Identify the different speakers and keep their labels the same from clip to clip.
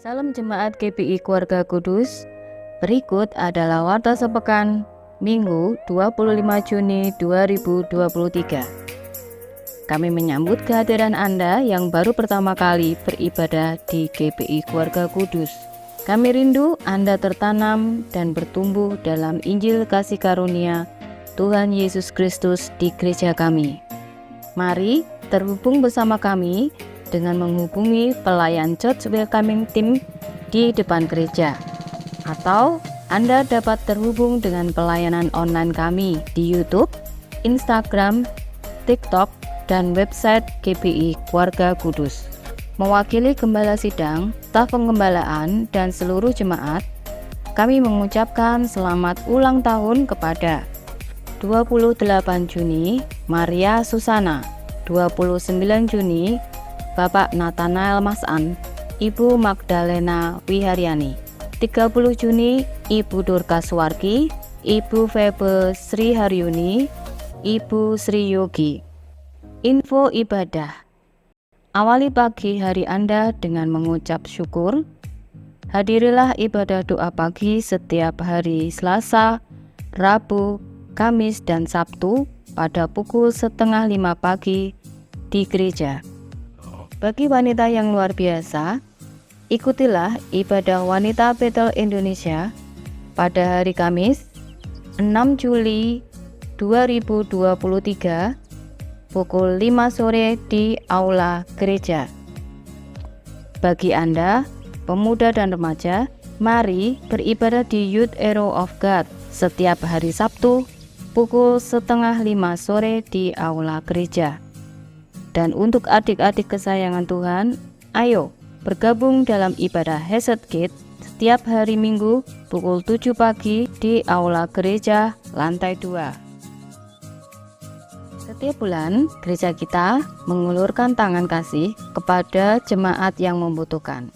Speaker 1: Salam Jemaat GPI Keluarga Kudus. Berikut adalah warta sepekan Minggu 25 Juni 2023. Kami menyambut kehadiran Anda yang baru pertama kali beribadah di GPI Keluarga Kudus. Kami rindu Anda tertanam dan bertumbuh dalam Injil kasih karunia Tuhan Yesus Kristus di gereja kami. Mari terhubung bersama kami dengan menghubungi pelayan Church Welcoming Team di depan gereja. Atau Anda dapat terhubung dengan pelayanan online kami di YouTube, Instagram, TikTok, dan website GPI Keluarga Kudus. Mewakili Gembala Sidang, staf penggembalaan, dan seluruh jemaat, kami mengucapkan selamat ulang tahun kepada 28 Juni Maria Susana, 29 Juni Bapak Nathanael Masan, Ibu Magdalena Wiharyani, 30 Juni Ibu Durga Suwargi, Ibu Febe Sri Haryuni, Ibu Sri Yogi. Info ibadah. Awali pagi hari Anda dengan mengucap syukur. Hadirilah ibadah doa pagi setiap hari Selasa, Rabu, Kamis, dan Sabtu pada pukul 4:30 pagi di gereja. Bagi wanita yang luar biasa, ikutilah ibadah Wanita Betel Indonesia pada hari Kamis 6 Juli 2023 pukul 5 sore di Aula Gereja. Bagi Anda, pemuda dan remaja, mari beribadah di Youth Arrow of God setiap hari Sabtu pukul 4:30 sore di Aula Gereja. Dan untuk adik-adik kesayangan Tuhan, ayo bergabung dalam ibadah Hesed Gate setiap hari Minggu pukul 7 pagi di Aula Gereja lantai 2. Setiap bulan, gereja kita mengulurkan tangan kasih kepada jemaat yang membutuhkan.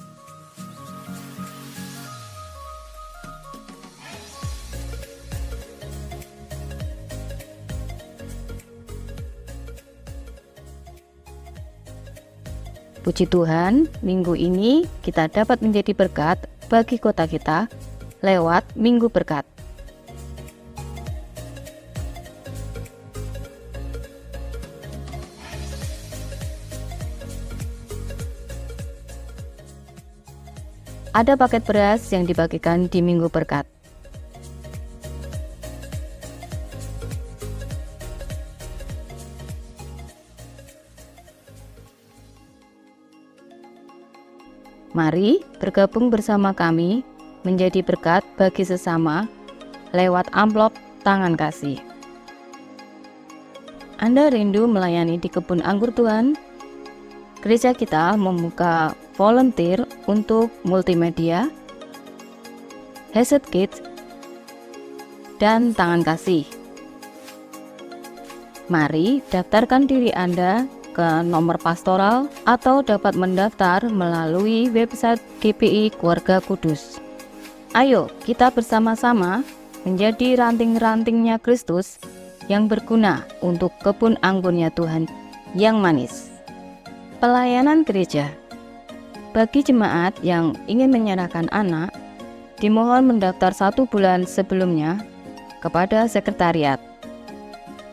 Speaker 1: Puji Tuhan, minggu ini kita dapat menjadi berkat bagi kota kita lewat Minggu Berkat. Ada paket beras yang dibagikan di Minggu Berkat. Mari bergabung bersama kami menjadi berkat bagi sesama lewat amplop tangan kasih. Anda rindu melayani di kebun anggur Tuhan? Gereja kita membuka volunteer untuk multimedia, Hesed Kids, dan tangan kasih. Mari daftarkan diri Anda ke nomor pastoral atau dapat mendaftar melalui website GPI Keluarga Kudus. Ayo kita bersama-sama menjadi ranting-rantingnya Kristus yang berguna untuk kebun anggurnya Tuhan yang manis. Pelayanan gereja. Bagi jemaat yang ingin menyerahkan anak, dimohon mendaftar 1 bulan sebelumnya kepada sekretariat.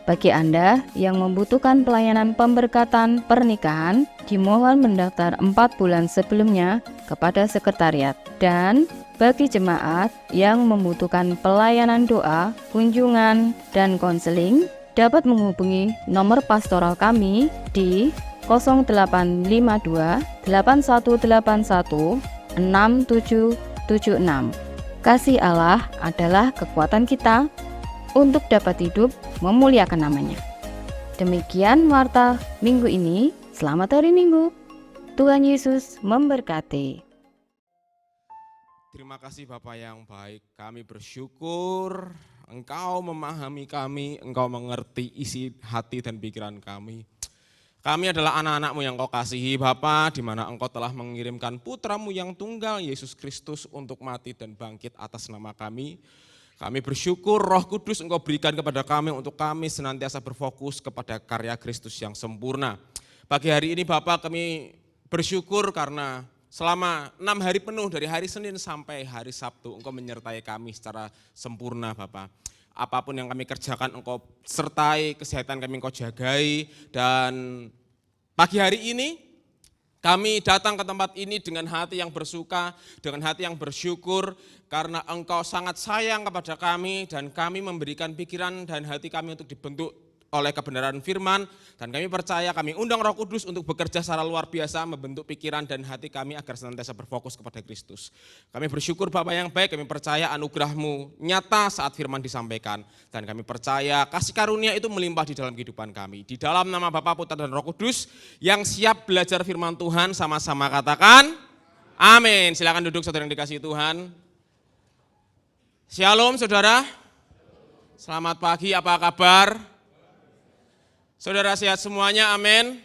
Speaker 1: Bagi Anda yang membutuhkan pelayanan pemberkatan pernikahan, dimohon mendaftar 4 bulan sebelumnya kepada sekretariat. Dan bagi jemaat yang membutuhkan pelayanan doa, kunjungan, dan konseling, dapat menghubungi nomor pastoral kami di 0852 8181 6776. Kasih Allah adalah kekuatan kita untuk dapat hidup memuliakan namanya. Demikian warta minggu ini. Selamat hari Minggu. Tuhan Yesus memberkati.
Speaker 2: Terima kasih Bapak yang baik. Kami bersyukur Engkau memahami kami, Engkau mengerti isi hati dan pikiran kami. Kami adalah anak-anak-Mu yang Kau kasihi Bapa, di mana Engkau telah mengirimkan putra-Mu yang tunggal, Yesus Kristus, untuk mati dan bangkit atas nama kami. Kami bersyukur Roh Kudus Engkau berikan kepada kami untuk kami senantiasa berfokus kepada karya Kristus yang sempurna. Pagi hari ini Bapak kami bersyukur karena selama 6 hari penuh dari hari Senin sampai hari Sabtu Engkau menyertai kami secara sempurna Bapa. Apapun yang kami kerjakan Engkau sertai, kesehatan kami Engkau jagai, dan pagi hari ini kami datang ke tempat ini dengan hati yang bersuka, dengan hati yang bersyukur karena Engkau sangat sayang kepada kami dan kami memberikan pikiran dan hati kami untuk dibentuk oleh kebenaran firman, dan kami percaya kami undang Roh Kudus untuk bekerja secara luar biasa membentuk pikiran dan hati kami agar senantiasa berfokus kepada Kristus. Kami bersyukur Bapa yang baik, kami percaya anugerah-Mu nyata saat firman disampaikan, dan kami percaya kasih karunia itu melimpah di dalam kehidupan kami. Di dalam nama Bapa, Putra dan Roh Kudus yang siap belajar firman Tuhan, sama-sama katakan amin. Silakan duduk saudara yang dikasihi Tuhan. Shalom saudara. Selamat pagi, apa kabar? Saudara sehat semuanya, amin.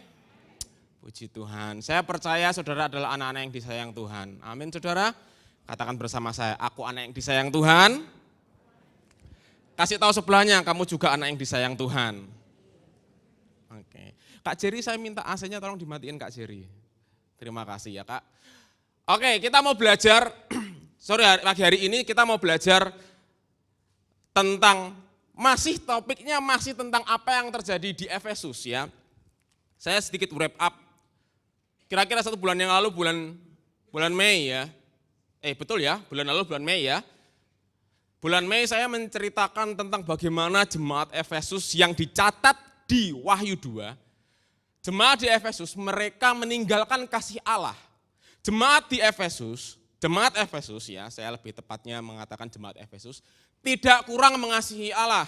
Speaker 2: Puji Tuhan, saya percaya saudara adalah anak-anak yang disayang Tuhan. Amin saudara, katakan bersama saya, aku anak yang disayang Tuhan. Kasih tahu sebelahnya, kamu juga anak yang disayang Tuhan. Oke, Kak Jerry saya minta AC-nya tolong dimatiin Kak Jerry. Terima kasih ya Kak. Oke, kita mau belajar, pagi hari ini kita mau belajar tentang topiknya masih tentang apa yang terjadi di Efesus ya. Saya sedikit wrap up. Kira-kira 1 bulan yang lalu bulan Mei ya. Betul ya, bulan lalu bulan Mei ya. Bulan Mei saya menceritakan tentang bagaimana jemaat Efesus yang dicatat di Wahyu 2. Jemaat di Efesus mereka meninggalkan kasih Allah. Jemaat Efesus ya, saya lebih tepatnya mengatakan jemaat Efesus tidak kurang mengasihi Allah.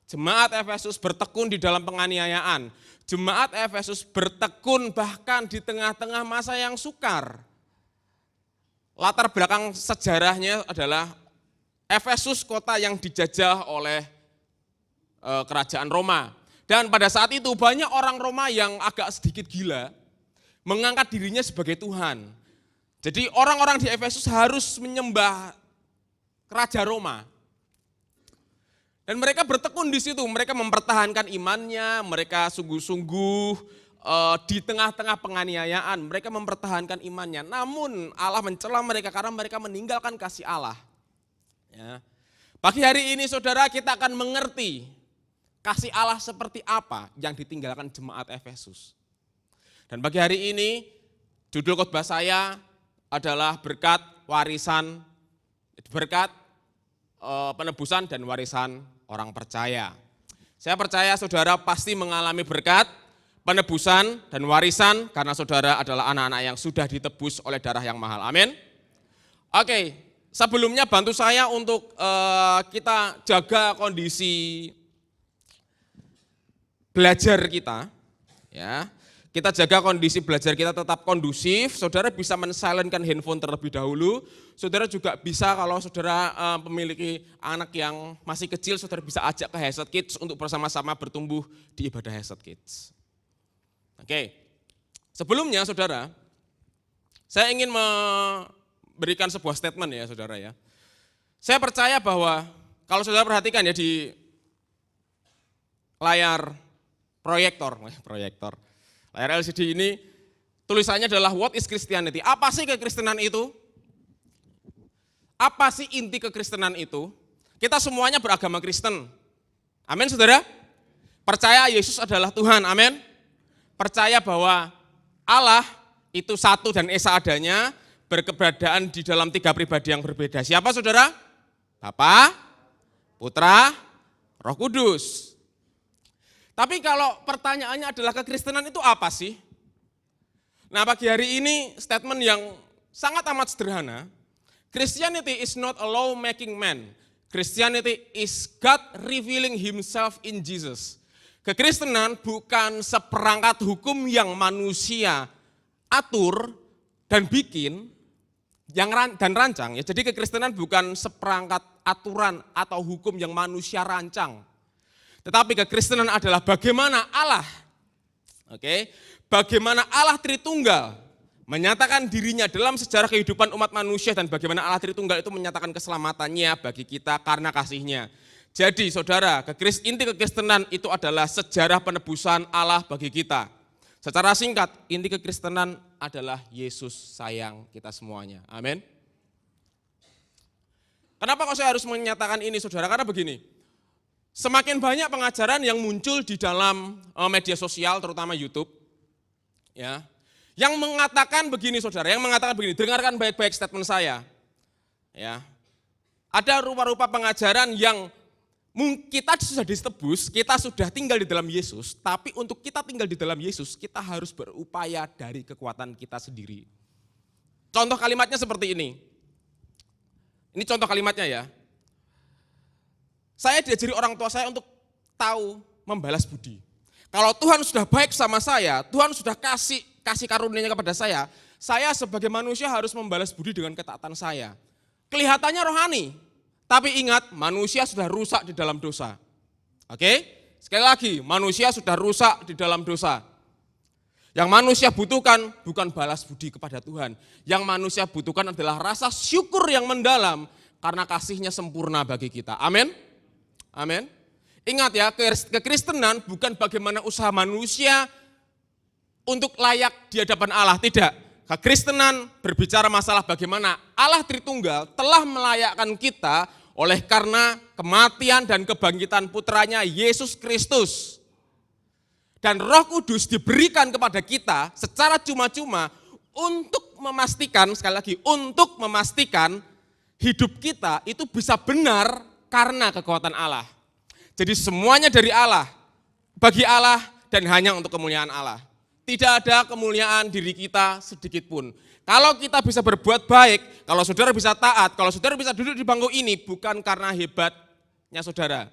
Speaker 2: Jemaat Efesus bertekun di dalam penganiayaan. Jemaat Efesus bertekun bahkan di tengah-tengah masa yang sukar. Latar belakang sejarahnya adalah Efesus kota yang dijajah oleh kerajaan Roma. Dan pada saat itu banyak orang Roma yang agak sedikit gila mengangkat dirinya sebagai Tuhan. Jadi orang-orang di Efesus harus menyembah Raja Roma. Dan mereka bertekun di situ, mereka mempertahankan imannya, mereka sungguh-sungguh di tengah-tengah penganiayaan, mereka mempertahankan imannya. Namun Allah mencela mereka karena mereka meninggalkan kasih Allah. Ya. Pagi hari ini saudara kita akan mengerti kasih Allah seperti apa yang ditinggalkan jemaat Efesus. Dan pagi hari ini judul khotbah saya adalah berkat penebusan dan warisan orang percaya. Saya percaya saudara pasti mengalami berkat, penebusan dan warisan karena saudara adalah anak-anak yang sudah ditebus oleh darah yang mahal. Amin. Oke, sebelumnya bantu saya untuk kita jaga kondisi belajar kita, ya. Kita jaga kondisi belajar kita tetap kondusif, saudara bisa men-silentkan handphone terlebih dahulu, saudara juga bisa kalau saudara memiliki anak yang masih kecil, saudara bisa ajak ke Hesed Kids untuk bersama-sama bertumbuh di ibadah Hesed Kids. Oke, sebelumnya saudara, saya ingin memberikan sebuah statement ya saudara ya. Saya percaya bahwa kalau saudara perhatikan ya di layar proyektor, layar LCD ini tulisannya adalah What is Christianity? Apa sih kekristenan itu? Apa sih inti kekristenan itu? Kita semuanya beragama Kristen. Amin saudara? Percaya Yesus adalah Tuhan, amin? Percaya bahwa Allah itu satu dan esa adanya, berkeberadaan di dalam 3 pribadi yang berbeda. Siapa saudara? Bapa, Putra, Roh Kudus. Tapi kalau pertanyaannya adalah kekristenan itu apa sih? Nah pagi hari ini statement yang sangat amat sederhana. Christianity is not a law-making man. Christianity is God revealing himself in Jesus. Kekristenan bukan seperangkat hukum yang manusia atur dan bikin dan rancang. Ya. Jadi kekristenan bukan seperangkat aturan atau hukum yang manusia rancang. Tetapi kekristenan adalah bagaimana Allah, bagaimana Allah Tritunggal menyatakan dirinya dalam sejarah kehidupan umat manusia dan bagaimana Allah Tritunggal itu menyatakan keselamatannya bagi kita karena kasih-Nya. Jadi saudara, inti kekristenan itu adalah sejarah penebusan Allah bagi kita. Secara singkat, inti kekristenan adalah Yesus sayang kita semuanya. Amin. Kenapa kok saya harus menyatakan ini saudara? Karena begini, semakin banyak pengajaran yang muncul di dalam media sosial, terutama YouTube, ya, yang mengatakan begini saudara, dengarkan baik-baik statement saya. Ya, ada rupa-rupa pengajaran yang kita sudah ditebus, kita sudah tinggal di dalam Yesus, tapi untuk kita tinggal di dalam Yesus, kita harus berupaya dari kekuatan kita sendiri. Contoh kalimatnya seperti ini. Ini contoh kalimatnya ya. Saya diajari orang tua saya untuk tahu membalas budi. Kalau Tuhan sudah baik sama saya, Tuhan sudah kasih karunia-Nya kepada saya sebagai manusia harus membalas budi dengan ketaatan saya. Kelihatannya rohani, tapi ingat, manusia sudah rusak di dalam dosa. Oke? Sekali lagi, manusia sudah rusak di dalam dosa. Yang manusia butuhkan bukan balas budi kepada Tuhan. Yang manusia butuhkan adalah rasa syukur yang mendalam karena kasih-Nya sempurna bagi kita. Amin? Amin. Ingat ya, kekristenan bukan bagaimana usaha manusia untuk layak di hadapan Allah. Tidak. Kekristenan berbicara masalah bagaimana Allah Tritunggal telah melayakkan kita oleh karena kematian dan kebangkitan putranya Yesus Kristus. Dan Roh Kudus diberikan kepada kita secara cuma-cuma untuk memastikan, sekali lagi, untuk memastikan hidup kita itu bisa benar karena kekuatan Allah. Jadi semuanya dari Allah, bagi Allah dan hanya untuk kemuliaan Allah. Tidak ada kemuliaan diri kita sedikit pun. Kalau kita bisa berbuat baik, kalau saudara bisa taat, kalau saudara bisa duduk di bangku ini bukan karena hebatnya saudara.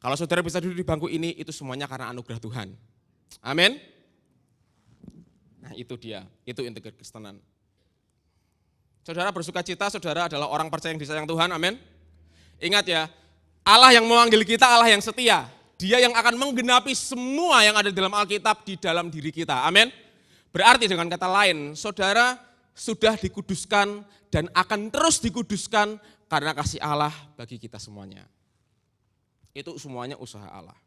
Speaker 2: Kalau saudara bisa duduk di bangku ini itu semuanya karena anugerah Tuhan. Amin. Nah itu dia, itu inti kekristenan. Saudara bersuka cita, saudara adalah orang percaya yang disayang Tuhan, amin. Ingat ya, Allah yang memanggil kita Allah yang setia. Dia yang akan menggenapi semua yang ada di dalam Alkitab di dalam diri kita. Amin. Berarti dengan kata lain, saudara sudah dikuduskan dan akan terus dikuduskan karena kasih Allah bagi kita semuanya. Itu semuanya usaha Allah.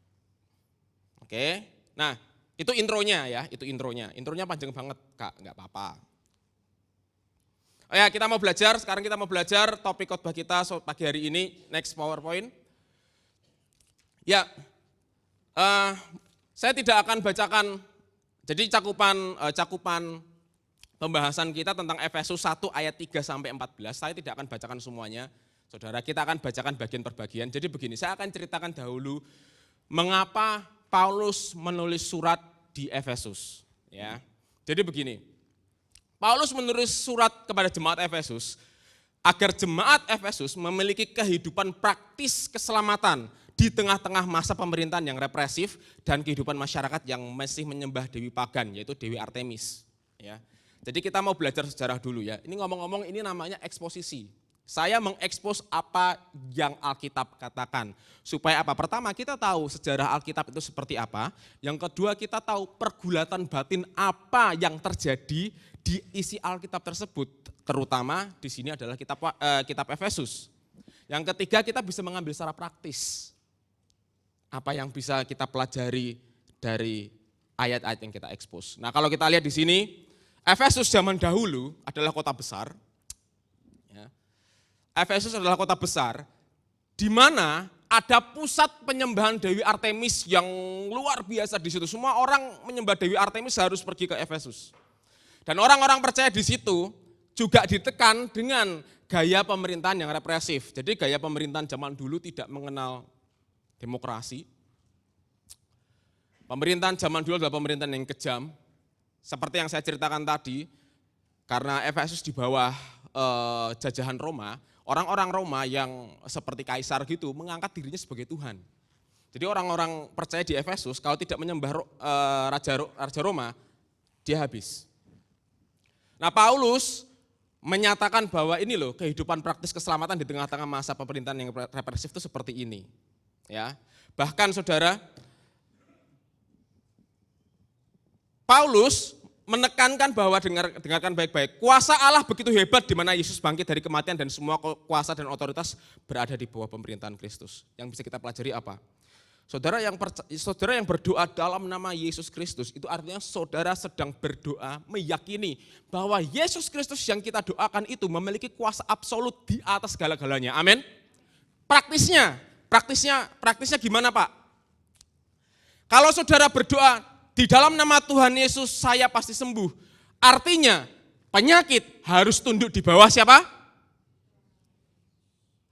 Speaker 2: Oke. Nah, itu intronya ya, itu intronya. Intronya panjang banget, Kak, enggak apa-apa. Oh ya, kita mau belajar, sekarang kita mau belajar topik khotbah kita pagi hari ini, next PowerPoint. Ya, saya tidak akan bacakan, jadi cakupan pembahasan kita tentang Efesus 1 ayat 3 sampai 14, saya tidak akan bacakan semuanya, saudara, kita akan bacakan bagian per bagian. Jadi begini, saya akan ceritakan dahulu mengapa Paulus menulis surat di Efesus. Ya, jadi begini, Paulus menulis surat kepada jemaat Efesus agar jemaat Efesus memiliki kehidupan praktis keselamatan di tengah-tengah masa pemerintahan yang represif dan kehidupan masyarakat yang masih menyembah dewi pagan, yaitu Dewi Artemis. Ya. Jadi kita mau belajar sejarah dulu ya. Ini ngomong-ngomong ini namanya eksposisi. Saya mengekspos apa yang Alkitab katakan. Supaya apa? Pertama kita tahu sejarah Alkitab itu seperti apa. Yang kedua kita tahu pergulatan batin apa yang terjadi di isi Alkitab tersebut. Terutama di sini adalah kitab Efesus. Yang ketiga kita bisa mengambil secara praktis. Apa yang bisa kita pelajari dari ayat-ayat yang kita ekspos. Nah kalau kita lihat di sini, Efesus zaman dahulu adalah kota besar. Efesus adalah kota besar, di mana ada pusat penyembahan Dewi Artemis yang luar biasa di situ. Semua orang menyembah Dewi Artemis harus pergi ke Efesus. Dan orang-orang percaya di situ juga ditekan dengan gaya pemerintahan yang represif. Jadi gaya pemerintahan zaman dulu tidak mengenal demokrasi. Pemerintahan zaman dulu adalah pemerintahan yang kejam. Seperti yang saya ceritakan tadi, karena Efesus di bawah jajahan Roma, orang-orang Roma yang seperti kaisar gitu mengangkat dirinya sebagai Tuhan. Jadi orang-orang percaya di Efesus kalau tidak menyembah Raja Roma, dia habis. Nah Paulus menyatakan bahwa ini loh kehidupan praktis keselamatan di tengah-tengah masa pemerintahan yang represif itu seperti ini. Ya, bahkan saudara, Paulus menekankan bahwa dengarkan baik-baik, kuasa Allah begitu hebat di mana Yesus bangkit dari kematian dan semua kuasa dan otoritas berada di bawah pemerintahan Kristus. Yang bisa kita pelajari apa? Saudara yang berdoa dalam nama Yesus Kristus, itu artinya saudara sedang berdoa meyakini bahwa Yesus Kristus yang kita doakan itu memiliki kuasa absolut di atas segala-galanya. Amin. Praktisnya gimana Pak? Kalau saudara berdoa di dalam nama Tuhan Yesus saya pasti sembuh. Artinya penyakit harus tunduk di bawah siapa?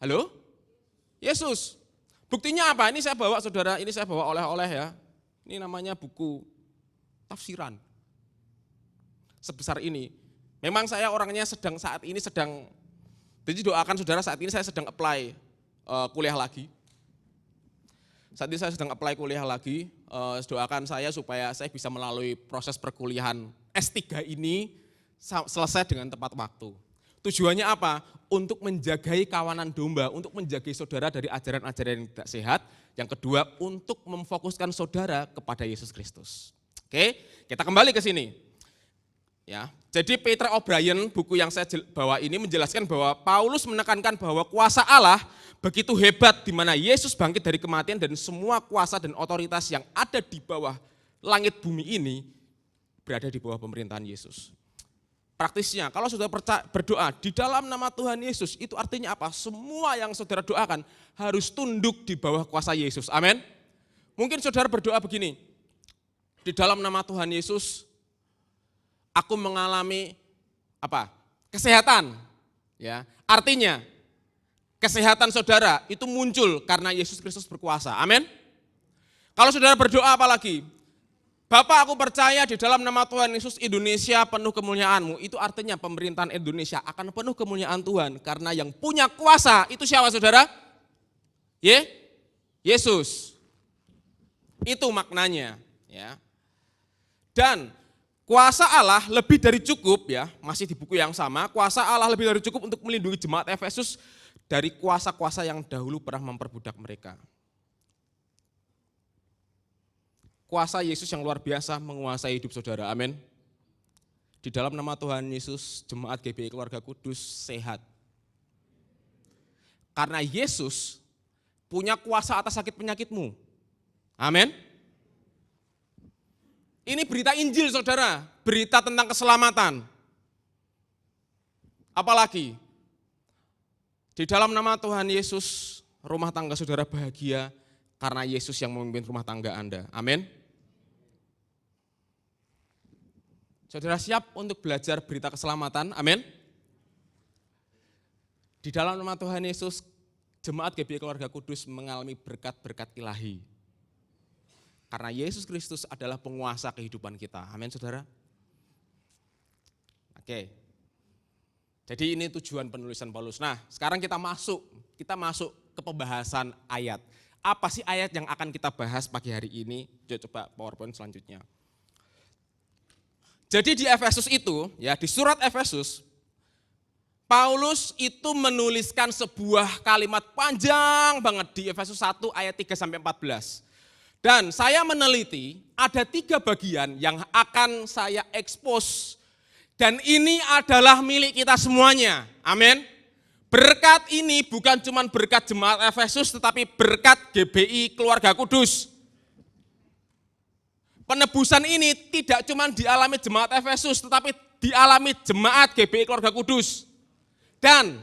Speaker 2: Halo? Yesus. Buktinya apa? Ini saya bawa saudara, ini saya bawa oleh-oleh ya. Ini namanya buku tafsiran. Sebesar ini. Memang saya orangnya saat ini sedang, jadi doakan saudara saat ini saya sedang apply kuliah lagi. Saat ini saya sedang apply kuliah lagi, doakan saya supaya saya bisa melalui proses perkuliahan S3 ini selesai dengan tepat waktu. Tujuannya apa? Untuk menjagai kawanan domba, untuk menjagai saudara dari ajaran-ajaran yang tidak sehat. Yang kedua, untuk memfokuskan saudara kepada Yesus Kristus. Oke, kita kembali ke sini. Ya, jadi Peter O'Brien, buku yang saya bawa ini menjelaskan bahwa Paulus menekankan bahwa kuasa Allah begitu hebat di mana Yesus bangkit dari kematian dan semua kuasa dan otoritas yang ada di bawah langit bumi ini berada di bawah pemerintahan Yesus. Praktisnya, kalau saudara berdoa di dalam nama Tuhan Yesus, itu artinya apa? Semua yang saudara doakan harus tunduk di bawah kuasa Yesus. Amin. Mungkin saudara berdoa begini, di dalam nama Tuhan Yesus, aku mengalami apa? Kesehatan. Ya, artinya kesehatan saudara itu muncul karena Yesus Kristus berkuasa. Amin. Kalau saudara berdoa apa lagi? Bapak, aku percaya di dalam nama Tuhan Yesus Indonesia penuh kemuliaan-Mu. Itu artinya pemerintahan Indonesia akan penuh kemuliaan Tuhan. Karena yang punya kuasa itu siapa saudara? Yesus. Itu maknanya. Ya. Dan kuasa Allah lebih dari cukup, ya, masih di buku yang sama, kuasa Allah lebih dari cukup untuk melindungi jemaat Efesus dari kuasa-kuasa yang dahulu pernah memperbudak mereka. Kuasa Yesus yang luar biasa menguasai hidup saudara, amin. Di dalam nama Tuhan Yesus, jemaat GBI Keluarga Kudus sehat. Karena Yesus punya kuasa atas sakit penyakitmu, amin. Ini berita Injil saudara, berita tentang keselamatan. Apalagi, di dalam nama Tuhan Yesus, rumah tangga saudara bahagia, karena Yesus yang memimpin rumah tangga Anda, amin. Saudara siap untuk belajar berita keselamatan, amin. Di dalam nama Tuhan Yesus, jemaat GBI Keluarga Kudus mengalami berkat-berkat ilahi. Karena Yesus Kristus adalah penguasa kehidupan kita, amin saudara. Oke, jadi ini tujuan penulisan Paulus. Nah sekarang kita masuk ke pembahasan ayat. Apa sih ayat yang akan kita bahas pagi hari ini? Coba PowerPoint selanjutnya. Jadi di Efesus itu, ya di surat Efesus, Paulus itu menuliskan sebuah kalimat panjang banget di Efesus 1 ayat 3-14. Dan saya meneliti ada 3 bagian yang akan saya expose. Dan ini adalah milik kita semuanya, amin. Berkat ini bukan cuma berkat jemaat Efesus, tetapi berkat GBI Keluarga Kudus. Penebusan ini tidak cuma dialami jemaat Efesus, tetapi dialami jemaat GBI Keluarga Kudus. Dan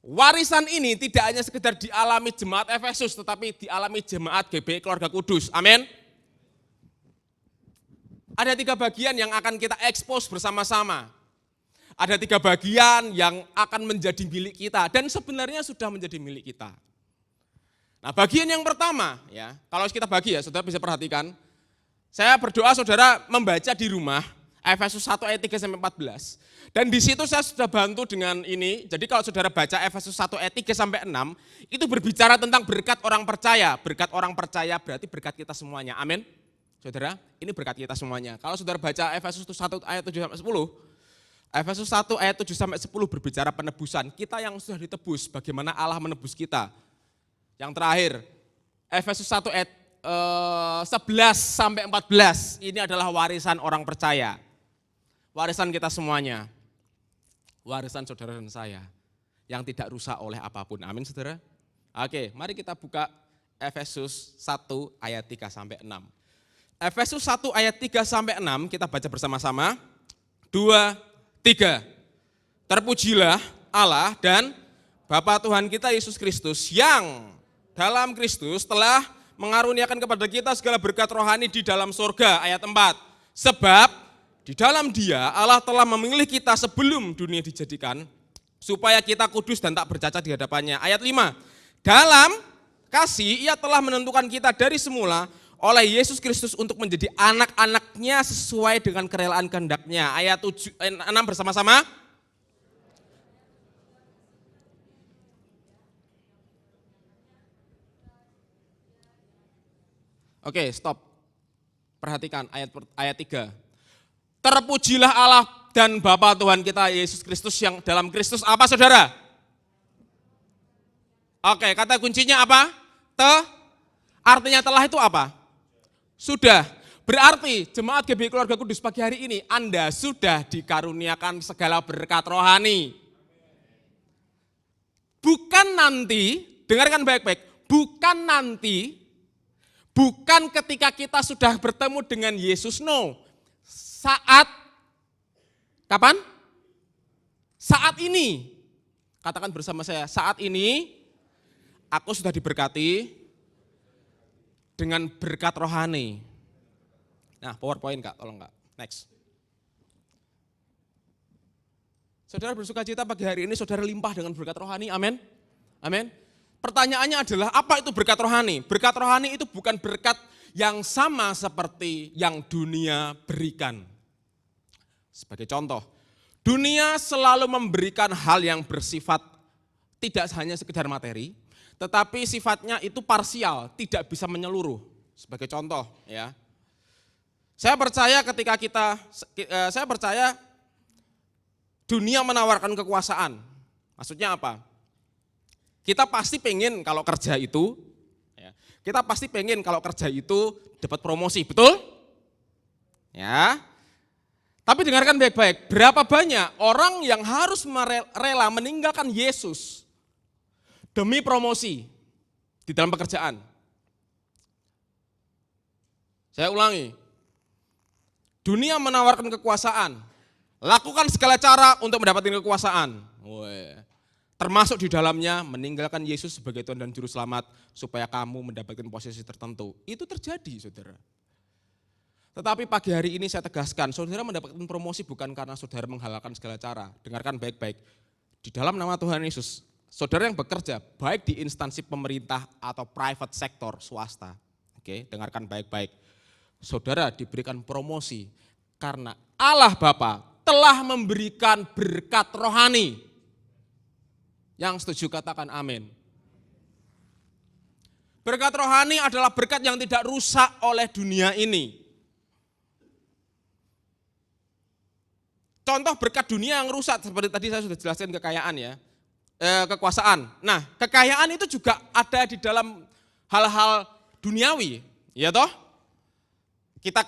Speaker 2: warisan ini tidak hanya sekedar dialami jemaat Efesus, tetapi dialami jemaat GBI Keluarga Kudus. Amin. Ada 3 bagian yang akan kita expose bersama-sama. Ada 3 bagian yang akan menjadi milik kita dan sebenarnya sudah menjadi milik kita. Nah, bagian yang pertama, ya, kalau kita bagi ya, saudara bisa perhatikan. Saya berdoa saudara membaca di rumah Efesus 1 ayat 3-14. Dan di situ saya sudah bantu dengan ini. Jadi kalau saudara baca Efesus 1 ayat 3-6, itu berbicara tentang berkat orang percaya. Berkat orang percaya berarti berkat kita semuanya. Amin. Saudara, ini berkat kita semuanya. Kalau saudara baca Efesus 1 ayat 7-10, Efesus 1 ayat 7-10 berbicara penebusan. Kita yang sudah ditebus, bagaimana Allah menebus kita. Yang terakhir, Efesus 1 ayat 11-14, ini adalah warisan orang percaya. Warisan kita semuanya. Warisan saudara dan saya. Yang tidak rusak oleh apapun. Amin saudara. Oke, mari kita buka Efesus 1 ayat 3 sampai 6. Efesus 1 ayat 3 sampai 6 kita baca bersama-sama. 2, 3. Terpujilah Allah dan Bapa Tuhan kita Yesus Kristus yang dalam Kristus telah mengaruniakan kepada kita segala berkat rohani di dalam surga. Ayat 4. Sebab di dalam Dia Allah telah memilih kita sebelum dunia dijadikan supaya kita kudus dan tak bercacat di hadapannya. Ayat 5. Dalam kasih Ia telah menentukan kita dari semula oleh Yesus Kristus untuk menjadi anak-anaknya sesuai dengan kerelaan kehendak-Nya. Ayat 6 bersama-sama. Oke, stop. Perhatikan ayat 3. Terpujilah Allah dan Bapa Tuhan kita Yesus Kristus yang dalam Kristus apa saudara? Oke, kata kuncinya apa? Artinya telah itu apa? Sudah. Berarti jemaat GBI Keluarga Kudus pagi hari ini Anda sudah dikaruniakan segala berkat rohani. Bukan nanti, dengarkan baik-baik, bukan nanti, bukan ketika kita sudah bertemu dengan Yesus, no. Saat, kapan? Saat ini. Katakan bersama saya, saat ini aku sudah diberkati dengan berkat rohani. Nah, PowerPoint Kak, tolong Kak. Next. Saudara bersuka cita pagi hari ini, saudara limpah dengan berkat rohani, amin? Amin. Pertanyaannya adalah, apa itu berkat rohani? Berkat rohani itu bukan berkat yang sama seperti yang dunia berikan. Sebagai contoh, dunia selalu memberikan hal yang bersifat tidak hanya sekedar materi, tetapi sifatnya itu parsial, tidak bisa menyeluruh. Sebagai contoh, ya. Saya percaya dunia menawarkan kekuasaan. Maksudnya apa? Kita pasti pengen kalau kerja itu, kita pasti pengen kalau kerja itu dapat promosi, betul? Ya. Tapi dengarkan baik-baik, berapa banyak orang yang harus rela meninggalkan Yesus demi promosi di dalam pekerjaan? Saya ulangi, dunia menawarkan kekuasaan, lakukan segala cara untuk mendapatkan kekuasaan. Termasuk di dalamnya meninggalkan Yesus sebagai Tuhan dan Juru Selamat supaya kamu mendapatkan posisi tertentu. Itu terjadi, saudara. Tetapi pagi hari ini saya tegaskan, saudara mendapatkan promosi bukan karena saudara menghalalkan segala cara. Dengarkan baik-baik, di dalam nama Tuhan Yesus, saudara yang bekerja baik di instansi pemerintah atau private sector, swasta. Oke, dengarkan baik-baik. Saudara diberikan promosi karena Allah Bapa telah memberikan berkat rohani. Yang setuju katakan amin. Berkat rohani adalah berkat yang tidak rusak oleh dunia ini. Contoh berkat dunia yang rusak, seperti tadi saya sudah jelaskan kekayaan ya, kekuasaan. Nah, kekayaan itu juga ada di dalam hal-hal duniawi, ya toh? Kita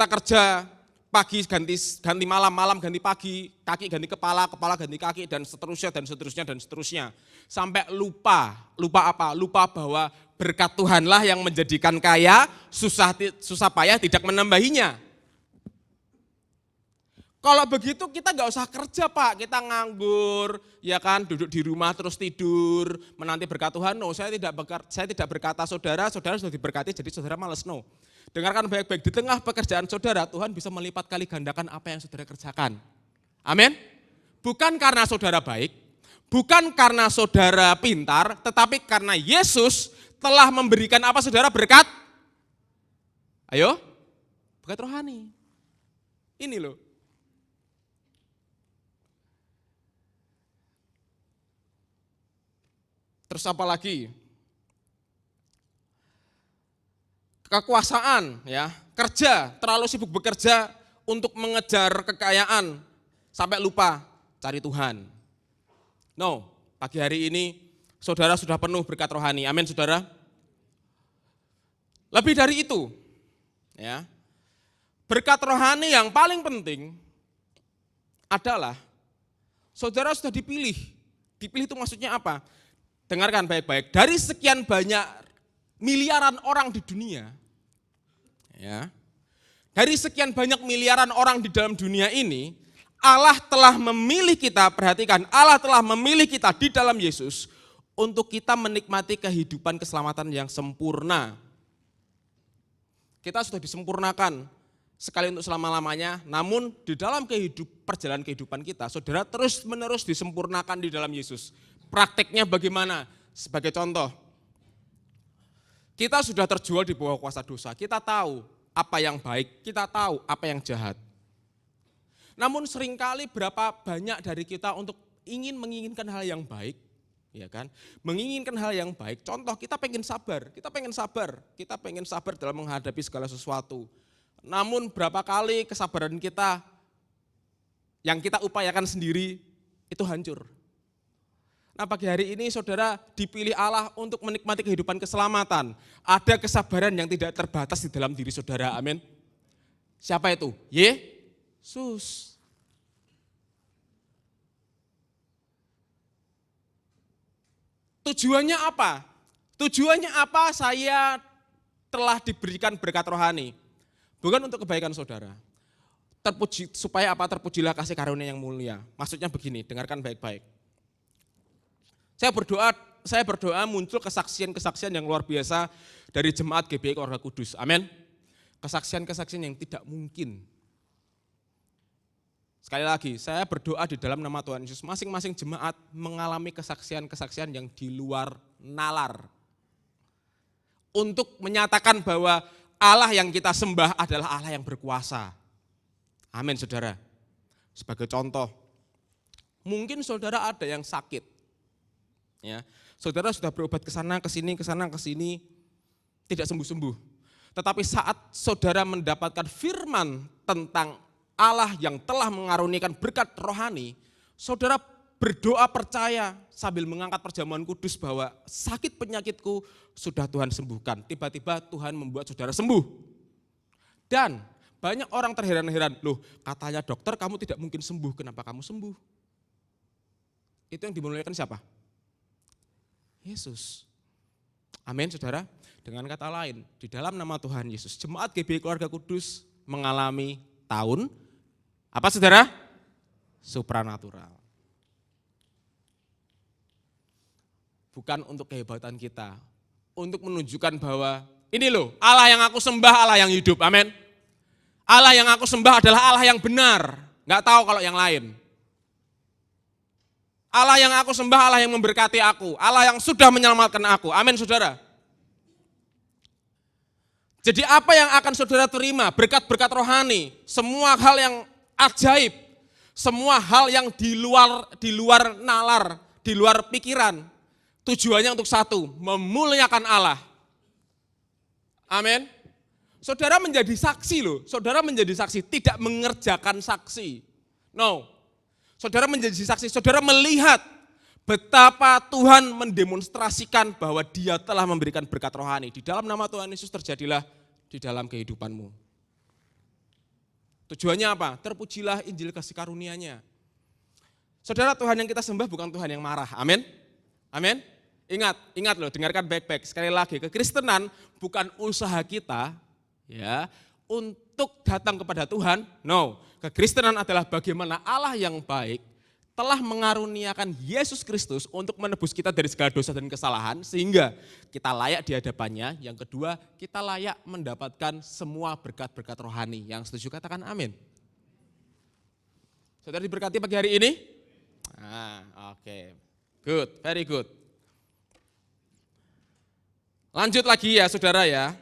Speaker 2: kerja pagi ganti malam, malam ganti pagi, kaki ganti kepala, kepala ganti kaki, dan seterusnya. Sampai lupa apa? Lupa bahwa berkat Tuhanlah yang menjadikan kaya, susah payah tidak menambahinya. Kalau begitu kita nggak usah kerja Pak, kita nganggur, ya kan, duduk di rumah terus tidur, menanti berkat Tuhan. No, saya tidak berkata saudara sudah diberkati jadi saudara malas, no. Dengarkan baik-baik, di tengah pekerjaan saudara, Tuhan bisa melipat kali gandakan apa yang saudara kerjakan. Amin. Bukan karena saudara baik, bukan karena saudara pintar, tetapi karena Yesus telah memberikan apa saudara berkat? Ayo, berkat rohani. Ini loh. Terus apa lagi? Kekuasaan, ya, kerja, terlalu sibuk bekerja untuk mengejar kekayaan sampai lupa cari Tuhan. No, pagi hari ini saudara sudah penuh berkat rohani. Amin, saudara. Lebih dari itu, ya, berkat rohani yang paling penting adalah saudara sudah dipilih. Dipilih itu maksudnya apa? Dengarkan baik-baik, dari sekian banyak miliaran orang di dunia, ya, dari sekian banyak miliaran orang di dalam dunia ini, Allah telah memilih kita, perhatikan, Allah telah memilih kita di dalam Yesus untuk kita menikmati kehidupan keselamatan yang sempurna. Kita sudah disempurnakan sekali untuk selama-lamanya, namun di dalam perjalanan kehidupan kita, saudara terus-menerus disempurnakan di dalam Yesus. Prakteknya bagaimana? Sebagai contoh, kita sudah terjual di bawah kuasa dosa, kita tahu apa yang baik, kita tahu apa yang jahat. Namun seringkali berapa banyak dari kita untuk menginginkan hal yang baik, ya kan? Menginginkan hal yang baik. Contoh, kita pengen sabar dalam menghadapi segala sesuatu. Namun berapa kali kesabaran kita yang kita upayakan sendiri itu hancur. Nah, pagi hari ini saudara dipilih Allah untuk menikmati kehidupan keselamatan. Ada kesabaran yang tidak terbatas di dalam diri saudara, amin. Siapa itu? Yesus. Tujuannya apa? Tujuannya apa saya telah diberikan berkat rohani? Bukan untuk kebaikan saudara. Supaya apa? Terpujilah kasih karunia yang mulia. Maksudnya begini, dengarkan baik-baik. Saya berdoa muncul kesaksian-kesaksian yang luar biasa dari jemaat GBI Keluarga Kudus. Amin. Kesaksian-kesaksian yang tidak mungkin. Sekali lagi, saya berdoa di dalam nama Tuhan Yesus, masing-masing jemaat mengalami kesaksian-kesaksian yang di luar nalar. Untuk menyatakan bahwa Allah yang kita sembah adalah Allah yang berkuasa. Amin, saudara. Sebagai contoh, mungkin saudara ada yang sakit. Ya, saudara sudah berobat ke sana, ke sini, tidak sembuh-sembuh. Tetapi saat saudara mendapatkan firman tentang Allah yang telah mengaruniakan berkat rohani, saudara berdoa percaya sambil mengangkat perjamuan kudus bahwa sakit penyakitku sudah Tuhan sembuhkan. Tiba-tiba Tuhan membuat saudara sembuh. Dan banyak orang terheran-heran, loh katanya dokter kamu tidak mungkin sembuh, kenapa kamu sembuh? Itu yang dimuliakan siapa? Yesus. Amin, saudara. Dengan kata lain, di dalam nama Tuhan Yesus, jemaat GBI Keluarga Kudus mengalami tahun, apa saudara? Supranatural. Bukan untuk kehebatan kita, untuk menunjukkan bahwa ini loh, Allah yang aku sembah, Allah yang hidup, amin. Allah yang aku sembah adalah Allah yang benar, gak tahu kalau yang lain. Allah yang aku sembah, Allah yang memberkati aku, Allah yang sudah menyelamatkan aku, amin saudara. Jadi apa yang akan saudara terima? Berkat-berkat rohani, semua hal yang ajaib, semua hal yang di luar nalar, di luar pikiran. Tujuannya untuk satu, memuliakan Allah. Amin. Saudara menjadi saksi loh, saudara menjadi saksi, tidak mengerjakan saksi. No. Saudara menjadi saksi, saudara melihat betapa Tuhan mendemonstrasikan bahwa Dia telah memberikan berkat rohani. Di dalam nama Tuhan Yesus terjadilah di dalam kehidupanmu. Tujuannya apa? Terpujilah Injil kasih karunia-Nya. Saudara, Tuhan yang kita sembah bukan Tuhan yang marah. Amin. Amin. Ingat loh, dengarkan baik-baik. Sekali lagi, kekristenan bukan usaha kita ya untuk datang kepada Tuhan. No, kekristenan adalah bagaimana Allah yang baik telah mengaruniakan Yesus Kristus untuk menebus kita dari segala dosa dan kesalahan sehingga kita layak di hadapannya. Yang kedua, kita layak mendapatkan semua berkat-berkat rohani. Yang setuju katakan amin. Saudara diberkati pagi hari ini? Oke. Good, very good. Lanjut lagi ya saudara ya.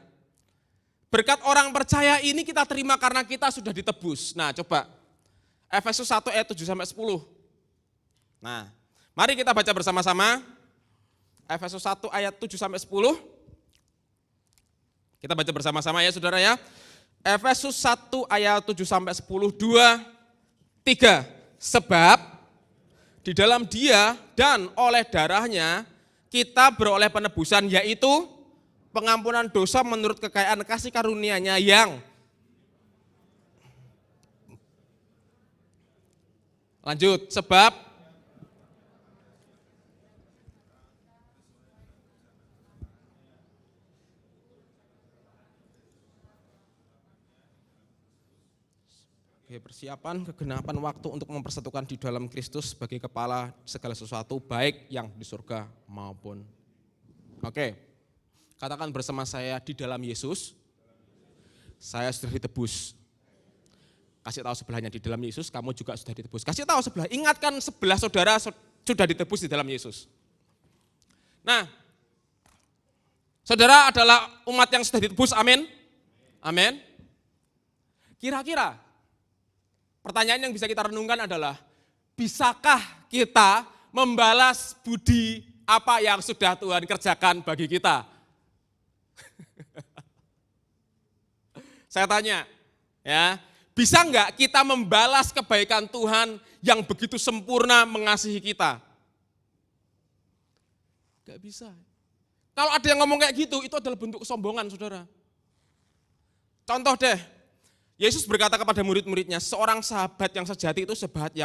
Speaker 2: Berkat orang percaya ini kita terima karena kita sudah ditebus. Nah coba, Efesus 1 ayat 7-10. Nah, mari kita baca bersama-sama. Efesus 1 ayat 7-10. Kita baca bersama-sama ya saudara ya. Efesus 1 ayat 7-10, 2, 3. Sebab di dalam Dia dan oleh darahnya kita beroleh penebusan, yaitu pengampunan dosa menurut kekayaan kasih karunia-Nya yang lanjut, sebab persiapan kegenapan waktu untuk mempersatukan di dalam Kristus sebagai kepala segala sesuatu, baik yang di surga maupun. Oke, katakan bersama saya, di dalam Yesus, saya sudah ditebus. Kasih tahu sebelahnya, di dalam Yesus kamu juga sudah ditebus. Kasih tahu sebelah, ingatkan sebelah saudara sudah ditebus di dalam Yesus. Nah, saudara adalah umat yang sudah ditebus, amin? Amin. Kira-kira pertanyaan yang bisa kita renungkan adalah, bisakah kita membalas budi apa yang sudah Tuhan kerjakan bagi kita? Saya tanya, ya, bisa enggak kita membalas kebaikan Tuhan yang begitu sempurna mengasihi kita? Enggak bisa. Kalau ada yang ngomong kayak gitu, itu adalah bentuk kesombongan, saudara. Contoh deh, Yesus berkata kepada murid-muridnya, seorang sahabat yang sejati itu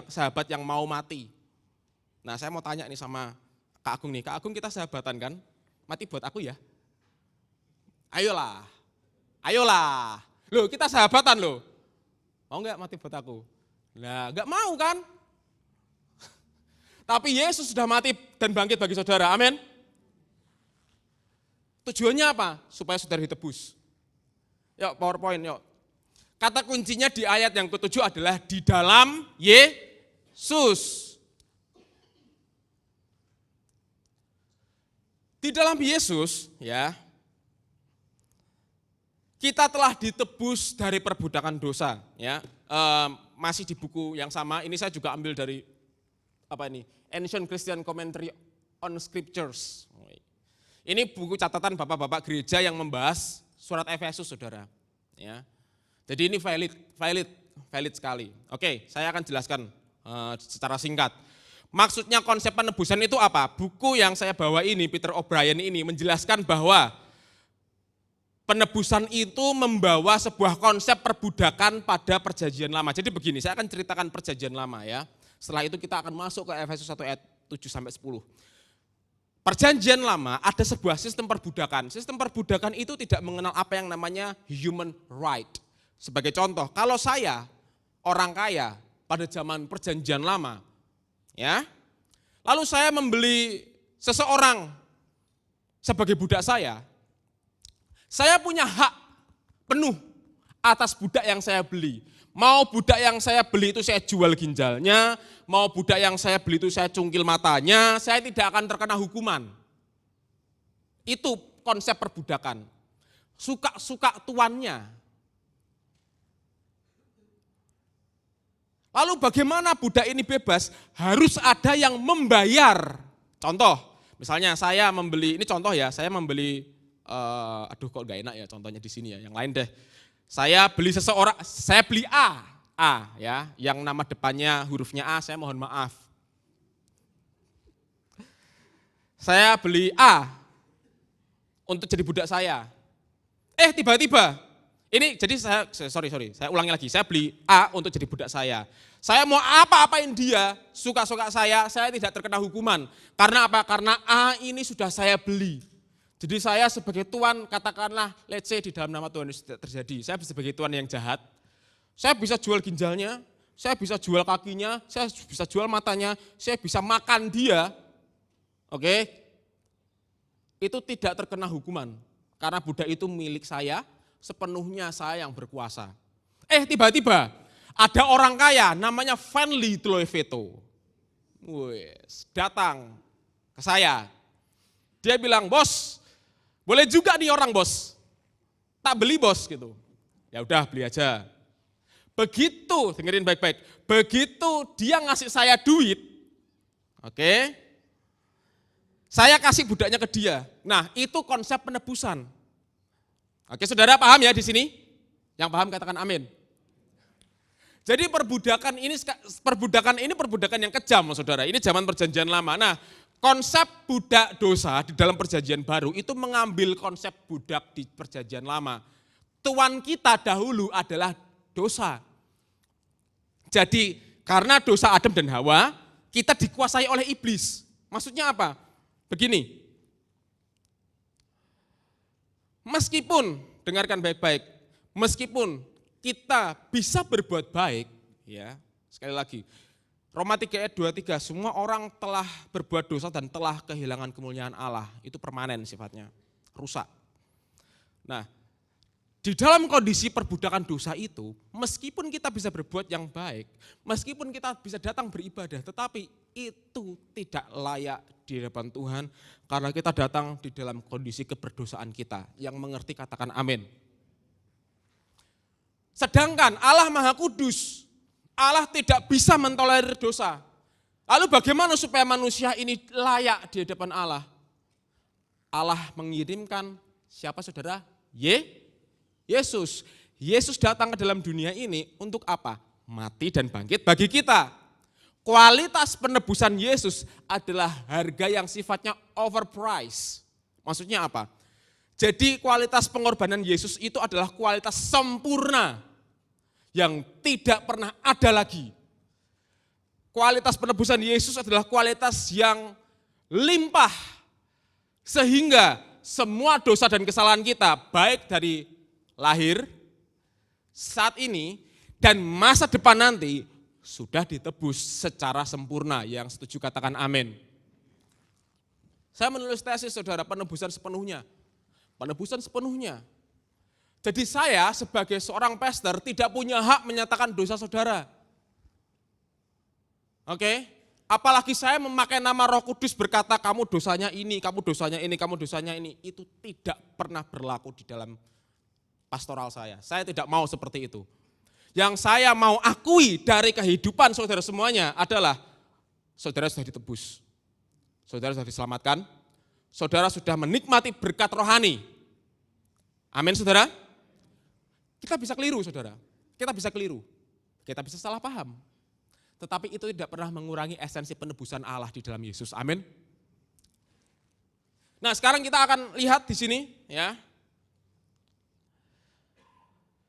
Speaker 2: sahabat yang mau mati. Nah, saya mau tanya nih sama Kak Agung nih. Kak Agung, kita sahabatan kan? Mati buat aku ya? Ayolah. Ayolah. Loh, kita sahabatan loh. Mau enggak mati buat aku? Nah, enggak mau kan? Tapi Yesus sudah mati dan bangkit bagi saudara, amin? Tujuannya apa? Supaya saudara ditebus. Yuk, PowerPoint, yuk. Kata kuncinya di ayat yang ke-7 adalah di dalam Yesus. Di dalam Yesus, ya, kita telah ditebus dari perbudakan dosa. Ya, masih di buku yang sama. Ini saya juga ambil dari Ancient Christian Commentary on Scriptures. Ini buku catatan bapak-bapak gereja yang membahas surat Efesus, saudara. Ya. Jadi ini valid sekali. Oke, saya akan jelaskan secara singkat. Maksudnya konsep penebusan itu apa? Buku yang saya bawa ini, Peter O'Brien ini menjelaskan bahwa penebusan itu membawa sebuah konsep perbudakan pada perjanjian lama. Jadi begini, saya akan ceritakan perjanjian lama ya. Setelah itu kita akan masuk ke Efesus 1 ayat 7-10. Perjanjian lama ada sebuah sistem perbudakan. Sistem perbudakan itu tidak mengenal apa yang namanya human right. Sebagai contoh, kalau saya orang kaya pada zaman perjanjian lama, ya, lalu saya membeli seseorang sebagai budak saya punya hak penuh atas budak yang saya beli. Mau budak yang saya beli itu saya jual ginjalnya, mau budak yang saya beli itu saya cungkil matanya, saya tidak akan terkena hukuman. Itu konsep perbudakan. Suka-suka tuannya. Lalu bagaimana budak ini bebas? Harus ada yang membayar. Contoh, misalnya saya membeli, ini contoh ya, saya membeli, aduh kok gak enak ya contohnya di sini ya, yang lain deh. Saya beli seseorang, saya beli A ya, yang nama depannya hurufnya A, saya mohon maaf. Saya beli A untuk jadi budak saya. Tiba-tiba, ini jadi sorry, saya ulangi lagi, saya beli A untuk jadi budak saya. Saya mau apa-apain dia, suka-suka saya tidak terkena hukuman. Karena apa? Karena A ini sudah saya beli. Jadi saya sebagai tuan, katakanlah, let's say di dalam nama Tuhan itu tidak terjadi. Saya sebagai tuan yang jahat, saya bisa jual ginjalnya, saya bisa jual kakinya, saya bisa jual matanya, saya bisa makan dia. Oke? Itu tidak terkena hukuman. Karena budak itu milik saya, sepenuhnya saya yang berkuasa. Tiba-tiba ada orang kaya namanya Vanley Tloeveto. Datang ke saya. Dia bilang, bos, boleh juga nih orang bos, tak beli bos gitu. Ya udah beli aja. Begitu, dengerin baik-baik, begitu dia ngasih saya duit, oke, saya kasih budaknya ke dia. Nah itu konsep penebusan. Oke, saudara paham ya di sini? Yang paham katakan amin. Jadi perbudakan ini perbudakan yang kejam, saudara. Ini zaman perjanjian lama. Nah, konsep budak dosa di dalam perjanjian baru itu mengambil konsep budak di perjanjian lama. Tuan kita dahulu adalah dosa. Jadi karena dosa Adam dan Hawa, kita dikuasai oleh iblis. Maksudnya apa? Begini, meskipun, dengarkan baik-baik, meskipun kita bisa berbuat baik, Ya, sekali lagi. Roma 3 ayat 23, semua orang telah berbuat dosa dan telah kehilangan kemuliaan Allah. Itu permanen sifatnya, rusak. Nah, di dalam kondisi perbudakan dosa itu, meskipun kita bisa berbuat yang baik, meskipun kita bisa datang beribadah, tetapi itu tidak layak di hadapan Tuhan karena kita datang di dalam kondisi keberdosaan kita. Yang mengerti katakan amin. Sedangkan Allah Maha Kudus, Allah tidak bisa mentolerir dosa. Lalu bagaimana supaya manusia ini layak di hadapan Allah? Allah mengirimkan siapa saudara? Yesus. Yesus datang ke dalam dunia ini untuk apa? Mati dan bangkit bagi kita. Kualitas penebusan Yesus adalah harga yang sifatnya overpriced. Maksudnya apa? Jadi kualitas pengorbanan Yesus itu adalah kualitas sempurna yang tidak pernah ada lagi. Kualitas penebusan Yesus adalah kualitas yang limpah. Sehingga semua dosa dan kesalahan kita, baik dari lahir, saat ini, dan masa depan nanti, sudah ditebus secara sempurna. Yang setuju katakan amin. Saya menulis tesis saudara, penebusan sepenuhnya. Penebusan sepenuhnya. Jadi saya sebagai seorang pastor tidak punya hak menyatakan dosa saudara. Oke? Apalagi saya memakai nama Roh Kudus berkata kamu dosanya ini, kamu dosanya ini, kamu dosanya ini. Itu tidak pernah berlaku di dalam pastoral saya. Saya tidak mau seperti itu. Yang saya mau akui dari kehidupan saudara semuanya adalah saudara sudah ditebus. Saudara sudah diselamatkan. Saudara sudah menikmati berkat rohani. Amin saudara. Kita bisa keliru saudara, kita bisa keliru, kita bisa salah paham. Tetapi itu tidak pernah mengurangi esensi penebusan Allah di dalam Yesus, amin. Nah sekarang kita akan lihat di sini ya.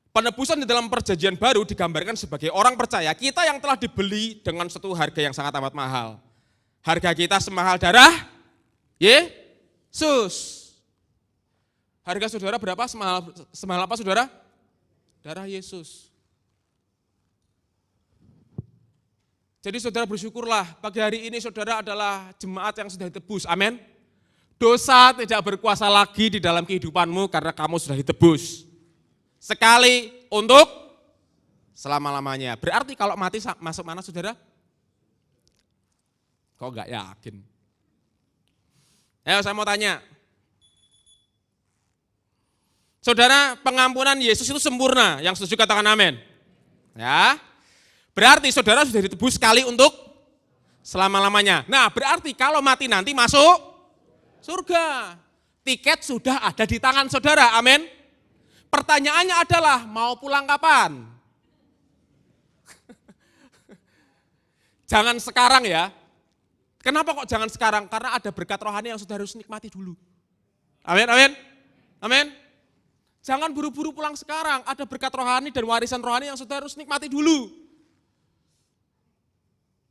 Speaker 2: Penebusan di dalam perjanjian baru digambarkan sebagai orang percaya, kita yang telah dibeli dengan satu harga yang sangat amat mahal. Harga kita semahal darah Yesus. Harga saudara berapa? Semahal apa saudara? Darah Yesus. Jadi saudara bersyukurlah, pagi hari ini saudara adalah jemaat yang sudah ditebus, amin. Dosa tidak berkuasa lagi di dalam kehidupanmu karena kamu sudah ditebus. Sekali untuk selama-lamanya. Berarti kalau mati masuk mana saudara? Kok enggak yakin? Ayo saya mau tanya. Saudara, pengampunan Yesus itu sempurna, yang setuju katakan amin. Ya, berarti saudara sudah ditebus sekali untuk selama-lamanya. Nah, berarti kalau mati nanti masuk surga. Tiket sudah ada di tangan saudara, amin. Pertanyaannya adalah mau pulang kapan? Jangan sekarang ya. Kenapa kok jangan sekarang? Karena ada berkat rohani yang saudara harus nikmati dulu. Amin, amin, amin. Jangan buru-buru pulang sekarang, ada berkat rohani dan warisan rohani yang saudara harus nikmati dulu.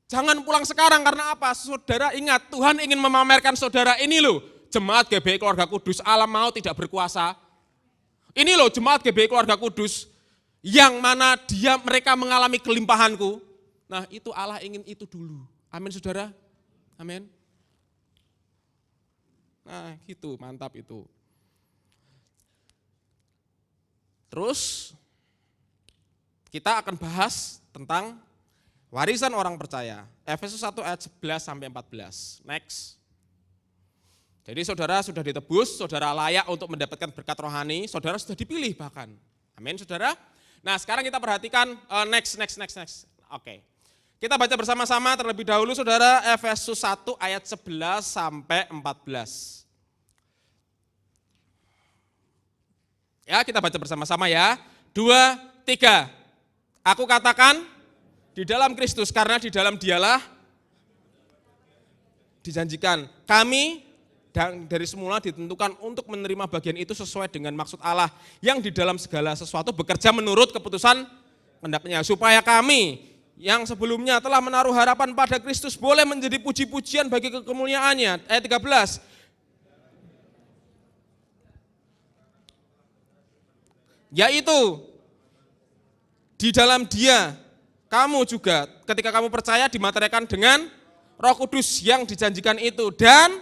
Speaker 2: Jangan pulang sekarang karena apa? Saudara ingat, Tuhan ingin memamerkan saudara ini loh, jemaat GBI Keluarga Kudus, Allah mau tidak berkuasa. Ini loh jemaat GBI Keluarga Kudus, yang mana mereka mengalami kelimpahanku. Nah itu Allah ingin itu dulu. Amin saudara, amin. Nah gitu, mantap itu. Terus kita akan bahas tentang warisan orang percaya. Efesus 1 ayat 11 sampai 14. Next. Jadi saudara sudah ditebus, saudara layak untuk mendapatkan berkat rohani, saudara sudah dipilih bahkan. Amin saudara. Nah sekarang kita perhatikan next. Oke. Kita baca bersama-sama terlebih dahulu saudara Efesus 1 ayat 11 sampai 14. Ya, kita baca bersama-sama ya. 2, 3. Aku katakan di dalam Kristus karena di dalam Dialah dijanjikan kami dan dari semula ditentukan untuk menerima bagian itu sesuai dengan maksud Allah yang di dalam segala sesuatu bekerja menurut keputusan kehendaknya supaya kami yang sebelumnya telah menaruh harapan pada Kristus boleh menjadi puji-pujian bagi kemuliaannya. Ayat 13. Yaitu di dalam Dia kamu juga ketika kamu percaya dimateraikan dengan Roh Kudus yang dijanjikan itu, dan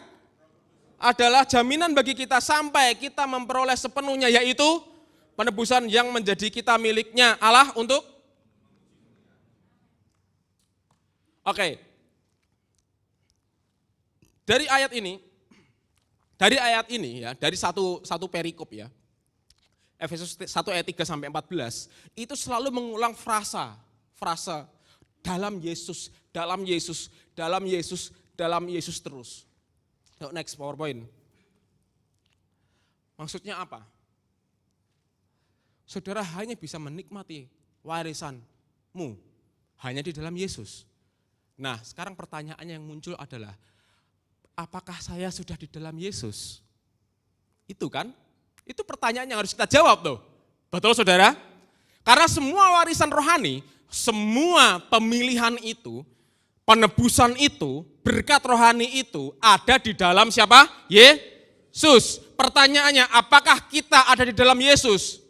Speaker 2: adalah jaminan bagi kita sampai kita memperoleh sepenuhnya, yaitu penebusan yang menjadi kita miliknya Allah untuk. Oke. Dari ayat ini ya, dari satu perikop ya, Efesus 1 ayat 3 sampai 14, itu selalu mengulang frasa dalam Yesus, dalam Yesus, dalam Yesus, dalam Yesus terus. Yuk next PowerPoint. Maksudnya apa? Saudara hanya bisa menikmati warisanmu hanya di dalam Yesus. Nah, sekarang pertanyaannya yang muncul adalah, apakah saya sudah di dalam Yesus? Itu kan? Itu pertanyaan yang harus kita jawab tuh. Betul saudara? Karena semua warisan rohani, semua pemilihan itu, penebusan itu, berkat rohani itu ada di dalam siapa? Yesus. Pertanyaannya, apakah kita ada di dalam Yesus?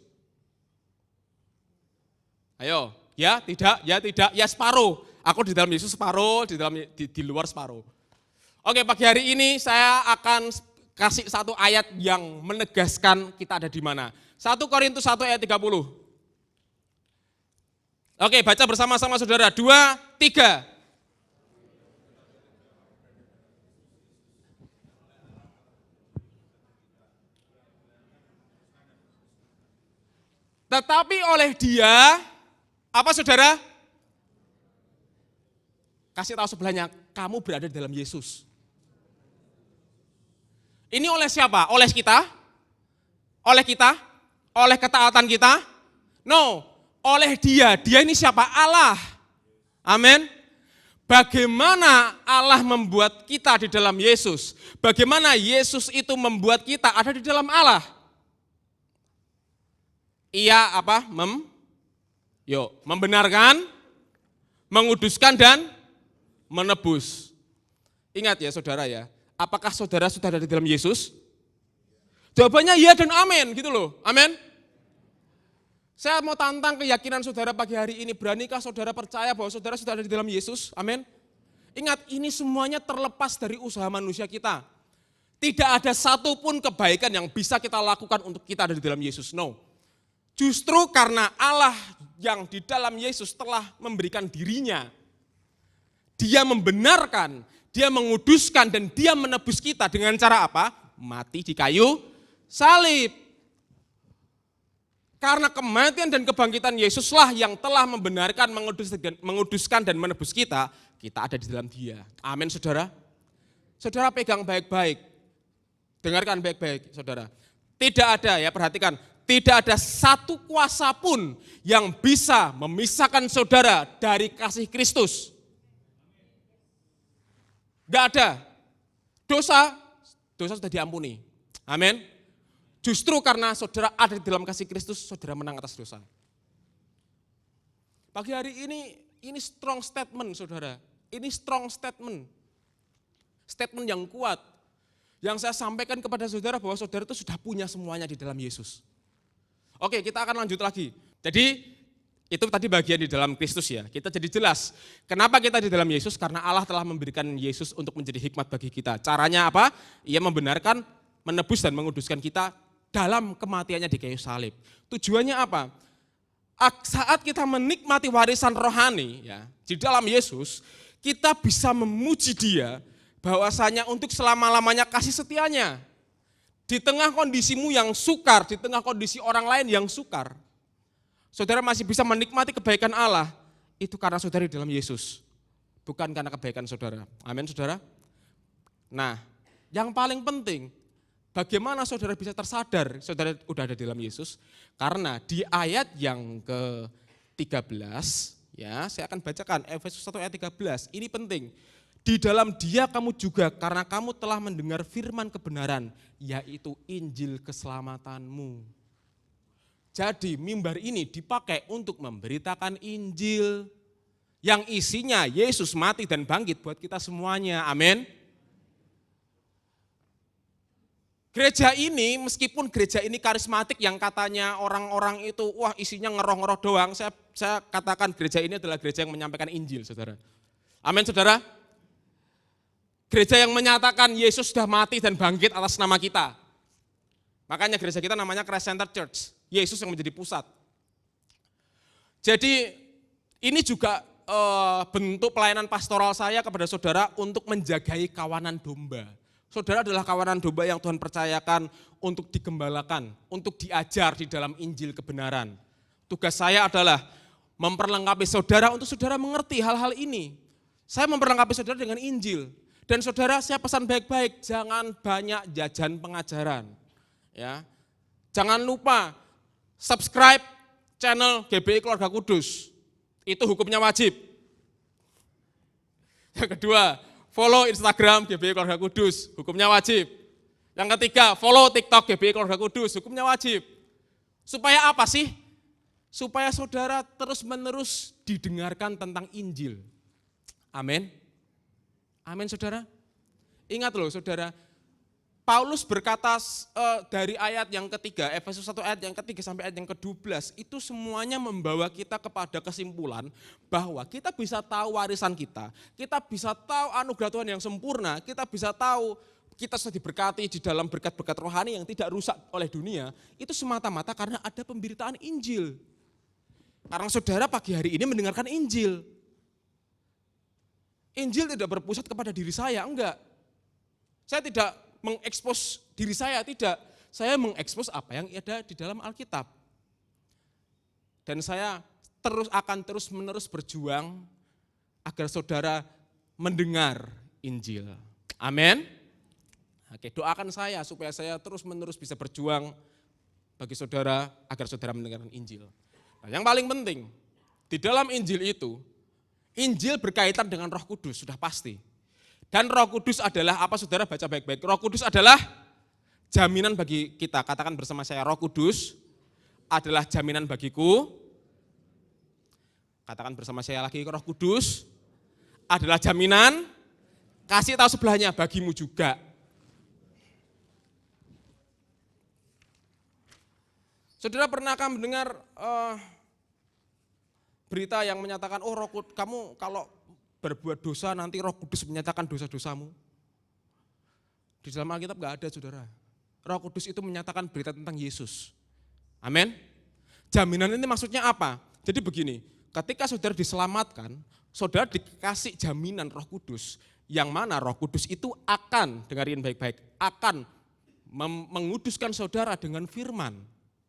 Speaker 2: Ayo, ya, tidak, ya separuh. Aku di dalam Yesus separuh, di luar separuh. Oke, pagi hari ini saya akan kasih satu ayat yang menegaskan kita ada di mana. 1 Korintus 1 ayat 30. Oke, baca bersama-sama saudara. 2, 3. Tetapi oleh Dia, apa saudara? Kasih tahu sebelahnya, kamu berada di dalam Yesus. Ini oleh siapa? Oleh kita? Oleh kita? Oleh ketaatan kita? No, oleh Dia. Dia ini siapa? Allah. Amin. Bagaimana Allah membuat kita di dalam Yesus? Bagaimana Yesus itu membuat kita ada di dalam Allah? Ia apa? Membenarkan, menguduskan dan menebus. Ingat ya saudara ya. Apakah saudara sudah ada di dalam Yesus? Jawabannya iya dan amin gitu loh. Amin. Saya mau tantang keyakinan saudara pagi hari ini. Beranikah saudara percaya bahwa saudara sudah ada di dalam Yesus? Amin. Ingat, ini semuanya terlepas dari usaha manusia kita. Tidak ada satupun kebaikan yang bisa kita lakukan untuk kita ada di dalam Yesus. No. Justru karena Allah yang di dalam Yesus telah memberikan dirinya. Dia membenarkan, Dia menguduskan, dan Dia menebus kita dengan cara apa? Mati di kayu salib. Karena kematian dan kebangkitan Yesuslah yang telah membenarkan, menguduskan dan menebus kita, kita ada di dalam Dia. Amin saudara. Saudara pegang baik-baik. Dengarkan baik-baik saudara. Tidak ada ya, perhatikan. Tidak ada satu kuasa pun yang bisa memisahkan saudara dari kasih Kristus. Gak ada. Dosa sudah diampuni. Amin. Justru karena saudara ada di dalam kasih Kristus, saudara menang atas dosa. Pagi hari ini strong statement saudara. Ini strong statement. Statement yang kuat. Yang saya sampaikan kepada saudara bahwa saudara itu sudah punya semuanya di dalam Yesus. Oke, kita akan lanjut lagi. Jadi itu tadi bagian di dalam Kristus ya. Kita jadi jelas. Kenapa kita di dalam Yesus? Karena Allah telah memberikan Yesus untuk menjadi hikmat bagi kita. Caranya apa? Ia membenarkan, menebus dan menguduskan kita dalam kematiannya di kayu salib. Tujuannya apa? Saat kita menikmati warisan rohani ya, di dalam Yesus, kita bisa memuji Dia bahwasanya untuk selama-lamanya kasih setianya. Di tengah kondisimu yang sukar, di tengah kondisi orang lain yang sukar, saudara masih bisa menikmati kebaikan Allah, itu karena saudara di dalam Yesus. Bukan karena kebaikan saudara. Amin saudara. Nah, yang paling penting, bagaimana saudara bisa tersadar saudara sudah ada di dalam Yesus? Karena di ayat yang ke-13, ya saya akan bacakan Efesus 1 ayat 13, ini penting. Di dalam Dia kamu juga, karena kamu telah mendengar firman kebenaran, yaitu Injil keselamatanmu. Jadi mimbar ini dipakai untuk memberitakan Injil yang isinya Yesus mati dan bangkit buat kita semuanya. Amin. Gereja ini, meskipun gereja ini karismatik yang katanya orang-orang itu wah isinya ngeroh-ngeroh doang, saya saya katakan gereja ini adalah gereja yang menyampaikan Injil, saudara. Amin, saudara. Gereja yang menyatakan Yesus sudah mati dan bangkit atas nama kita. Makanya gereja kita namanya Christ Center Church. Yesus yang menjadi pusat. Jadi ini juga bentuk pelayanan pastoral saya kepada saudara untuk menjagai kawanan domba. Saudara adalah kawanan domba yang Tuhan percayakan untuk digembalakan, untuk diajar di dalam Injil kebenaran. Tugas saya adalah memperlengkapi saudara untuk saudara mengerti hal-hal ini. Saya memperlengkapi saudara dengan Injil. Dan saudara, saya pesan baik-baik, jangan banyak jajan pengajaran. Ya, jangan lupa subscribe channel GBI Keluarga Kudus. Itu hukumnya wajib. Yang kedua, follow Instagram GBI Keluarga Kudus, hukumnya wajib. Yang ketiga, follow TikTok GBI Keluarga Kudus, hukumnya wajib. Supaya apa sih? Supaya saudara terus-menerus didengarkan tentang Injil. Amin. Amin, saudara. Ingat loh, saudara. Paulus berkata dari ayat yang ketiga, Efesus 1 ayat yang ketiga sampai ayat yang ke-12, itu semuanya membawa kita kepada kesimpulan bahwa kita bisa tahu warisan kita bisa tahu anugerah Tuhan yang sempurna, kita bisa tahu kita sudah diberkati di dalam berkat-berkat rohani yang tidak rusak oleh dunia, itu semata-mata karena ada pemberitaan Injil. Karena saudara pagi hari ini mendengarkan Injil. Injil tidak berpusat kepada diri saya, enggak. Saya tidak mengekspos diri saya, tidak. Saya mengekspos apa yang ada di dalam Alkitab. Dan saya akan terus-menerus berjuang agar saudara mendengar Injil. Amin. Oke, doakan saya supaya saya terus-menerus bisa berjuang bagi saudara agar saudara mendengarkan Injil. Nah, yang paling penting, di dalam Injil itu, Injil berkaitan dengan Roh Kudus, sudah pasti. Dan Roh Kudus adalah apa, saudara baca baik-baik. Roh Kudus adalah jaminan bagi kita. Katakan bersama saya, Roh Kudus adalah jaminan bagiku. Katakan bersama saya lagi, Roh Kudus adalah jaminan, kasih tahu sebelahnya, bagimu juga. Saudara pernahkah mendengar berita yang menyatakan, oh Roh Kudus, kamu kalau berbuat dosa nanti Roh Kudus menyatakan dosa-dosamu? Di dalam Alkitab enggak ada, saudara. Roh Kudus itu menyatakan berita tentang Yesus. Amin. Jaminan ini maksudnya apa? Jadi begini, ketika saudara diselamatkan, saudara dikasih jaminan Roh Kudus, yang mana Roh Kudus itu akan, dengarin baik-baik, akan menguduskan saudara dengan firman.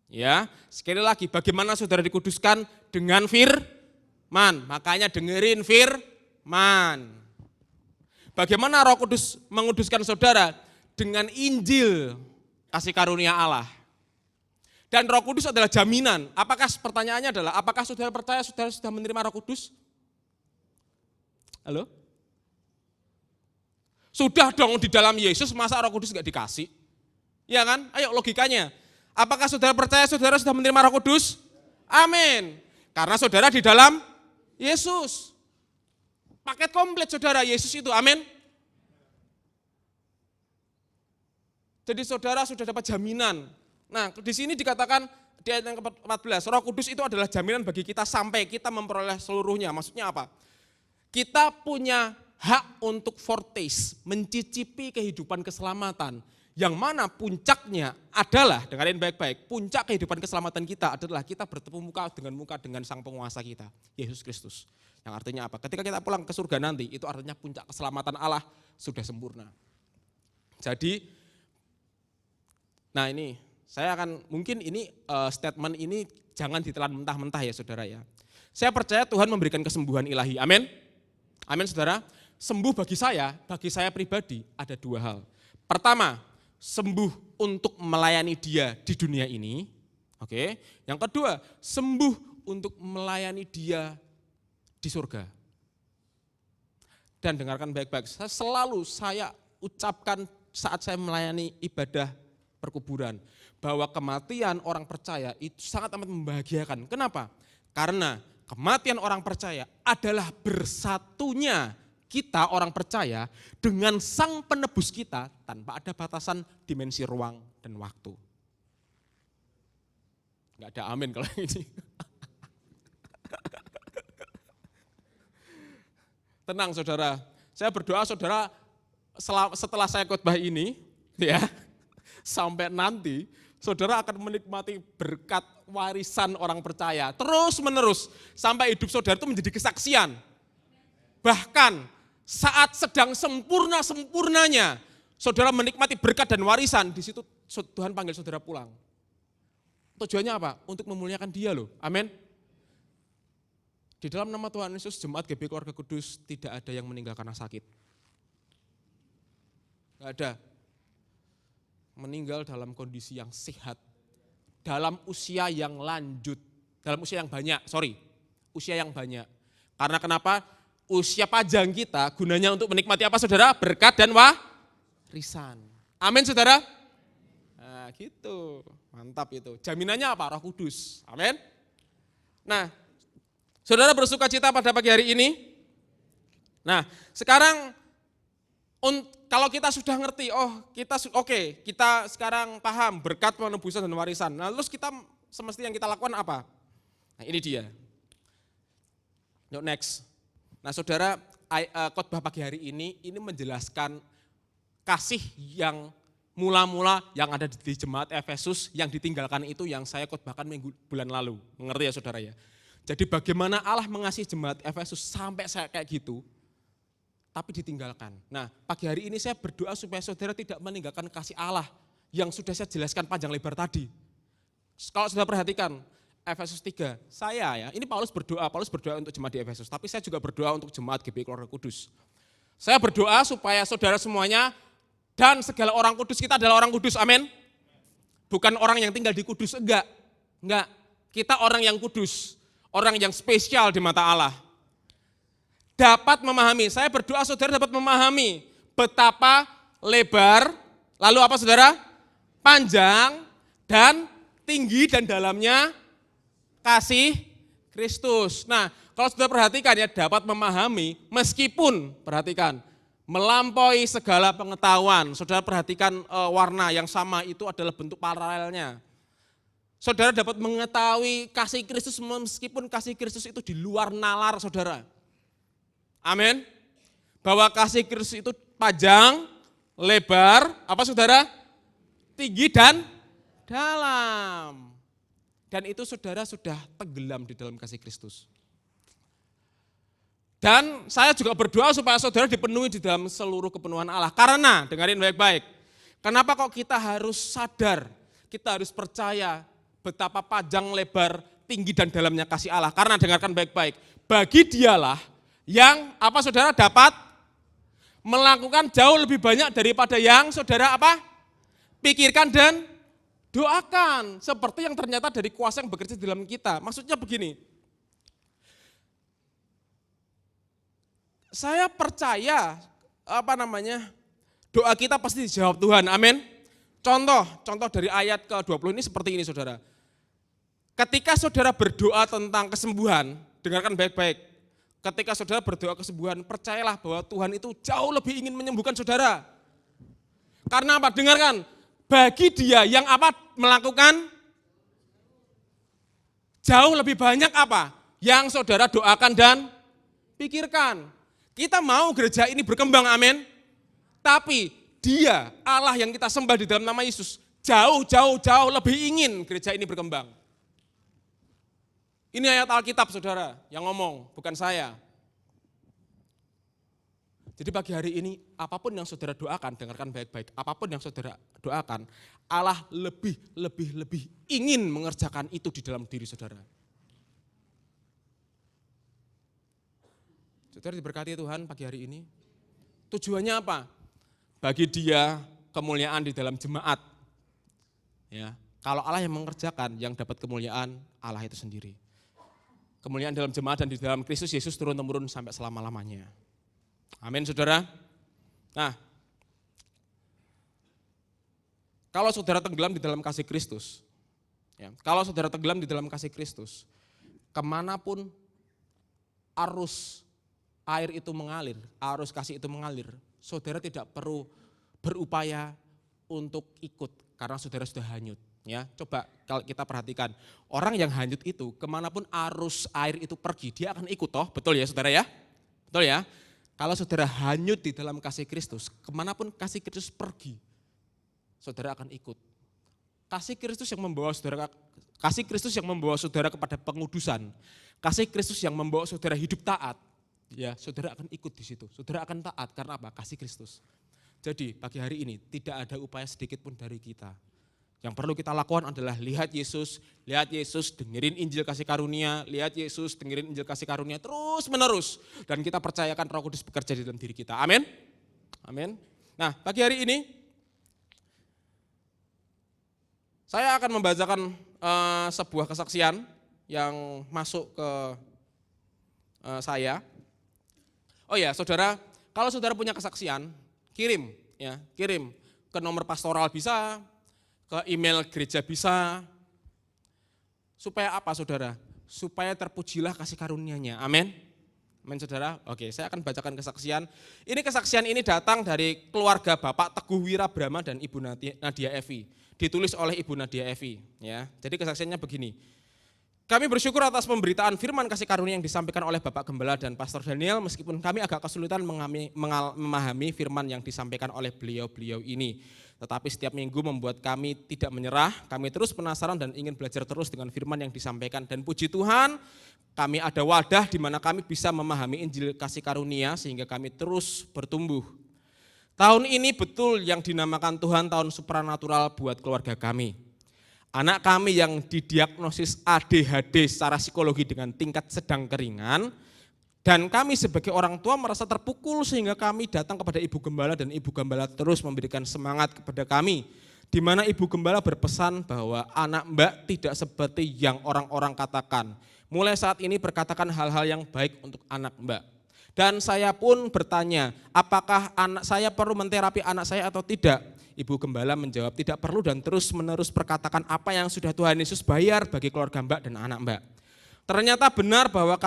Speaker 2: Ya, sekali lagi, bagaimana saudara dikuduskan? Dengan firman. Makanya dengerin firman. Bagaimana Roh Kudus menguduskan saudara? Dengan Injil, kasih karunia Allah. Dan Roh Kudus adalah jaminan. Pertanyaannya adalah, apakah saudara percaya saudara sudah menerima Roh Kudus? Halo? Sudah dong, di dalam Yesus, masa Roh Kudus enggak dikasih? Ya kan? Ayo logikanya. Apakah saudara percaya saudara sudah menerima Roh Kudus? Amin. Karena saudara di dalam Yesus. Paket komplit saudara, Yesus itu, amin. Jadi saudara sudah dapat jaminan. Nah, di sini dikatakan di ayat yang ke-14, Roh Kudus itu adalah jaminan bagi kita sampai kita memperoleh seluruhnya. Maksudnya apa? Kita punya hak untuk foretaste, mencicipi kehidupan keselamatan. Yang mana puncaknya adalah, dengarin baik-baik, puncak kehidupan keselamatan kita adalah kita bertemu muka dengan sang penguasa kita, Yesus Kristus. Yang artinya apa? Ketika kita pulang ke surga nanti, itu artinya puncak keselamatan Allah sudah sempurna. Jadi, nah ini, saya akan, mungkin ini statement ini jangan ditelan mentah-mentah ya saudara ya. Saya percaya Tuhan memberikan kesembuhan ilahi, amin. Amin saudara. Sembuh bagi saya pribadi ada dua hal. Pertama, sembuh untuk melayani Dia di dunia ini. Oke. Yang kedua, sembuh untuk melayani Dia di surga. Dan dengarkan baik-baik, saya ucapkan saat saya melayani ibadah perkuburan, bahwa kematian orang percaya itu sangat amat membahagiakan. Kenapa? Karena kematian orang percaya adalah bersatunya kita orang percaya dengan sang penebus kita tanpa ada batasan dimensi ruang dan waktu. Enggak ada amin kalau ini. Tenang saudara, saya berdoa saudara setelah saya khotbah ini, ya, sampai nanti saudara akan menikmati berkat warisan orang percaya terus menerus sampai hidup saudara itu menjadi kesaksian. Bahkan saat sedang sempurnanya saudara menikmati berkat dan warisan, di situ Tuhan panggil saudara pulang. Tujuannya apa? Untuk memuliakan Dia loh. Amin. Di dalam nama Tuhan Yesus, Jemaat GB Keluarga Kudus tidak ada yang meninggal karena sakit. Tidak ada. Meninggal dalam kondisi yang sehat, dalam usia yang lanjut, dalam usia yang banyak, usia yang banyak. Karena kenapa? Usia panjang kita gunanya untuk menikmati apa saudara? Berkat dan warisan. Amin saudara? Nah gitu, mantap itu. Jaminannya apa? Roh Kudus. Amin. Nah, saudara bersuka cita pada pagi hari ini? Nah, sekarang kalau kita sudah ngerti, kita sekarang paham berkat, penebusan dan warisan. Nah, terus kita semestinya yang kita lakukan apa? Nah, ini dia. Next. Nah, saudara, khotbah pagi hari ini menjelaskan kasih yang mula-mula yang ada di jemaat Efesus yang ditinggalkan itu yang saya khotbahkan bulan lalu. Mengerti ya saudara ya? Jadi bagaimana Allah mengasihi jemaat Efesus sampai saya kayak gitu, tapi ditinggalkan. Nah, pagi hari ini saya berdoa supaya saudara tidak meninggalkan kasih Allah yang sudah saya jelaskan panjang lebar tadi. Kalau sudah perhatikan, Efesus 3, ini Paulus berdoa untuk jemaat di Efesus, tapi saya juga berdoa untuk jemaat GB Keluarga Kudus. Saya berdoa supaya saudara semuanya dan segala orang kudus, kita adalah orang kudus, amin. Bukan orang yang tinggal di kudus, enggak. Kita orang yang kudus, orang yang spesial di mata Allah. Dapat memahami, saya berdoa saudara dapat memahami betapa lebar, lalu apa saudara? Panjang dan tinggi dan dalamnya kasih Kristus. Nah, kalau sudah perhatikan ya, dapat memahami meskipun, perhatikan, melampaui segala pengetahuan. Saudara perhatikan warna yang sama itu adalah bentuk paralelnya. Saudara dapat mengetahui kasih Kristus meskipun kasih Kristus itu di luar nalar saudara. Amin. Bahwa kasih Kristus itu panjang, lebar, apa saudara? Tinggi dan dalam. Dan itu saudara sudah tenggelam di dalam kasih Kristus. Dan saya juga berdoa supaya saudara dipenuhi di dalam seluruh kepenuhan Allah. Karena, dengarin baik-baik, kenapa kok kita harus sadar, kita harus percaya betapa panjang, lebar, tinggi dan dalamnya kasih Allah. Karena dengarkan baik-baik, bagi Dialah yang apa saudara dapat melakukan jauh lebih banyak daripada yang saudara apa? Pikirkan dan doakan. Seperti yang ternyata dari kuasa yang bekerja di dalam kita. Maksudnya begini, saya percaya doa kita pasti dijawab Tuhan, amin. Contoh dari ayat ke-20 ini seperti ini saudara. Ketika saudara berdoa tentang kesembuhan, dengarkan baik-baik. Ketika saudara berdoa kesembuhan, percayalah bahwa Tuhan itu jauh lebih ingin menyembuhkan saudara. Karena apa? Dengarkan, bagi Dia yang apa? Melakukan jauh lebih banyak apa? Yang saudara doakan dan pikirkan. Kita mau gereja ini berkembang, amin. Tapi Dia, Allah yang kita sembah di dalam nama Yesus, jauh lebih ingin gereja ini berkembang. Ini ayat Alkitab saudara yang ngomong, bukan saya. Jadi pagi hari ini, apapun yang saudara doakan, dengarkan baik-baik, apapun yang saudara doakan, Allah lebih ingin mengerjakan itu di dalam diri saudara. Saudara diberkati Tuhan pagi hari ini. Tujuannya apa? Bagi Dia kemuliaan di dalam jemaat. Ya, kalau Allah yang mengerjakan, yang dapat kemuliaan Allah itu sendiri. Kemuliaan dalam jemaat dan di dalam Kristus Yesus turun-temurun sampai selama-lamanya. Amin saudara. Nah, kalau saudara tenggelam di dalam kasih Kristus, kemanapun arus air itu mengalir, arus kasih itu mengalir, saudara tidak perlu berupaya untuk ikut karena saudara sudah hanyut. Ya, coba kalau kita perhatikan, orang yang hanyut itu kemanapun arus air itu pergi, dia akan ikut toh, betul ya saudara ya? Betul ya? Kalau saudara hanyut di dalam kasih Kristus, kemanapun kasih Kristus pergi, saudara akan ikut. Kasih Kristus yang membawa saudara kepada pengudusan, kasih Kristus yang membawa saudara hidup taat, ya saudara akan ikut di situ. Saudara akan taat karena apa? Kasih Kristus. Jadi pagi hari ini tidak ada upaya sedikit pun dari kita. Yang perlu kita lakukan adalah lihat Yesus, dengerin Injil kasih karunia, lihat Yesus, dengerin Injil kasih karunia terus menerus. Dan kita percayakan Roh Kudus bekerja di dalam diri kita. Amin. Amin. Nah, pagi hari ini saya akan membacakan sebuah kesaksian yang masuk ke saya. Oh ya, saudara, kalau saudara punya kesaksian, kirim ke nomor pastoral bisa, ke email gereja bisa. Supaya apa saudara? Supaya terpujilah kasih karunia-Nya. Amin. Amin saudara. Oke, saya akan bacakan kesaksian. Kesaksian ini datang dari keluarga Bapak Teguh Wirabrama dan Ibu Nadia Evi. Ditulis oleh Ibu Nadia Evi. Ya. Jadi kesaksiannya begini. Kami bersyukur atas pemberitaan firman kasih karunia yang disampaikan oleh Bapak Gembala dan Pastor Daniel, meskipun kami agak kesulitan memahami firman yang disampaikan oleh beliau-beliau ini. Tetapi setiap minggu membuat kami tidak menyerah, kami terus penasaran dan ingin belajar terus dengan firman yang disampaikan. Dan puji Tuhan, kami ada wadah di mana kami bisa memahami Injil kasih karunia sehingga kami terus bertumbuh. Tahun ini betul yang dinamakan Tuhan tahun supranatural buat keluarga kami. Anak kami yang didiagnosis ADHD secara psikologi dengan tingkat sedang ke ringan, dan kami sebagai orang tua merasa terpukul sehingga kami datang kepada Ibu Gembala dan Ibu Gembala terus memberikan semangat kepada kami. Di mana Ibu Gembala berpesan bahwa anak Mbak tidak seperti yang orang-orang katakan. Mulai saat ini berkatakan hal-hal yang baik untuk anak Mbak. Dan saya pun bertanya, apakah anak saya perlu menterapi anak saya atau tidak? Ibu Gembala menjawab tidak perlu dan terus menerus perkatakan apa yang sudah Tuhan Yesus bayar bagi keluarga Mbak dan anak Mbak. Ternyata benar bahwa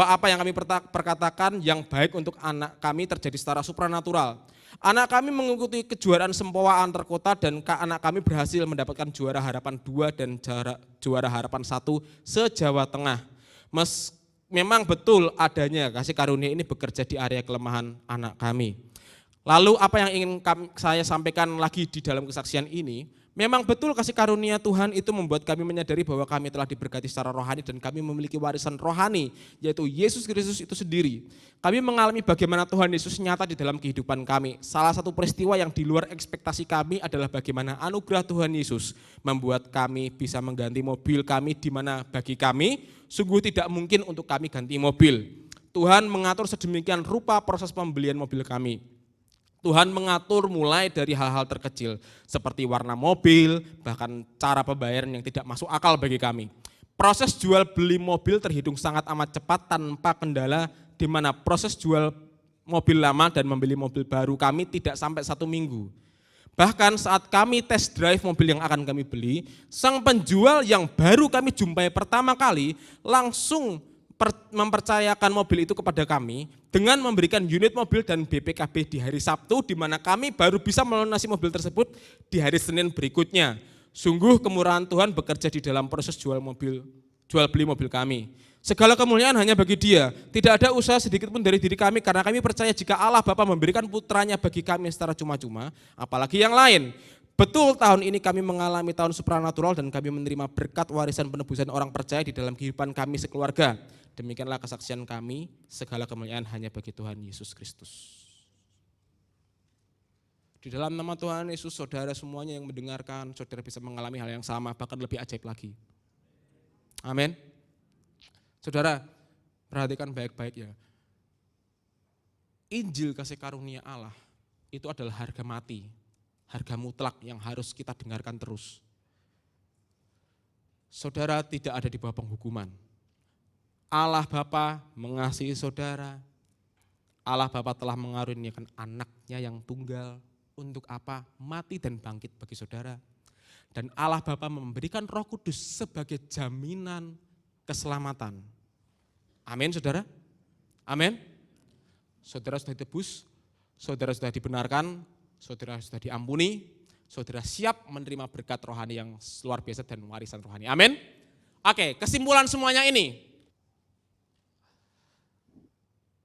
Speaker 2: apa yang kami perkatakan yang baik untuk anak kami terjadi secara supranatural. Anak kami mengikuti kejuaraan sempowaan terkota dan anak kami berhasil mendapatkan juara harapan 2 dan juara harapan 1 se-Jawa Tengah. Memang betul adanya kasih karunia ini bekerja di area kelemahan anak kami. Lalu apa yang ingin saya sampaikan lagi di dalam kesaksian ini, memang betul kasih karunia Tuhan itu membuat kami menyadari bahwa kami telah diberkati secara rohani dan kami memiliki warisan rohani, yaitu Yesus Kristus itu sendiri. Kami mengalami bagaimana Tuhan Yesus nyata di dalam kehidupan kami. Salah satu peristiwa yang di luar ekspektasi kami adalah bagaimana anugerah Tuhan Yesus membuat kami bisa mengganti mobil kami, di mana bagi kami sungguh tidak mungkin untuk kami ganti mobil. Tuhan mengatur sedemikian rupa proses pembelian mobil kami. Tuhan mengatur mulai dari hal-hal terkecil seperti warna mobil, bahkan cara pembayaran yang tidak masuk akal bagi kami. Proses jual beli mobil terhitung sangat amat cepat tanpa kendala, di mana proses jual mobil lama dan membeli mobil baru kami tidak sampai 1 minggu. Bahkan saat kami test drive mobil yang akan kami beli, sang penjual yang baru kami jumpai pertama kali langsung mempercayakan mobil itu kepada kami dengan memberikan unit mobil dan BPKB di hari Sabtu, di mana kami baru bisa melunasi mobil tersebut di hari Senin berikutnya. Sungguh kemurahan Tuhan bekerja di dalam proses jual beli mobil kami. Segala kemuliaan hanya bagi Dia. Tidak ada usaha sedikit pun dari diri kami karena kami percaya jika Allah Bapa memberikan putranya bagi kami secara cuma-cuma, apalagi yang lain. Betul tahun ini kami mengalami tahun supranatural dan kami menerima berkat warisan penebusan orang percaya di dalam kehidupan kami sekeluarga. Demikianlah kesaksian kami, segala kemuliaan hanya bagi Tuhan Yesus Kristus. Di dalam nama Tuhan Yesus, saudara semuanya yang mendengarkan, saudara bisa mengalami hal yang sama, bahkan lebih ajaib lagi. Amin. Saudara, perhatikan baik-baik ya. Injil kasih karunia Allah itu adalah harga mati, harga mutlak yang harus kita dengarkan terus. Saudara tidak ada di bawah penghukuman. Allah Bapa mengasihi saudara. Allah Bapa telah mengaruniakan anaknya yang tunggal untuk apa? Mati dan bangkit bagi saudara. Dan Allah Bapa memberikan Roh Kudus sebagai jaminan keselamatan. Amin saudara? Amin. Saudara sudah ditebus, saudara sudah dibenarkan, saudara sudah diampuni, saudara siap menerima berkat rohani yang luar biasa dan warisan rohani. Amin. Oke, kesimpulan semuanya ini.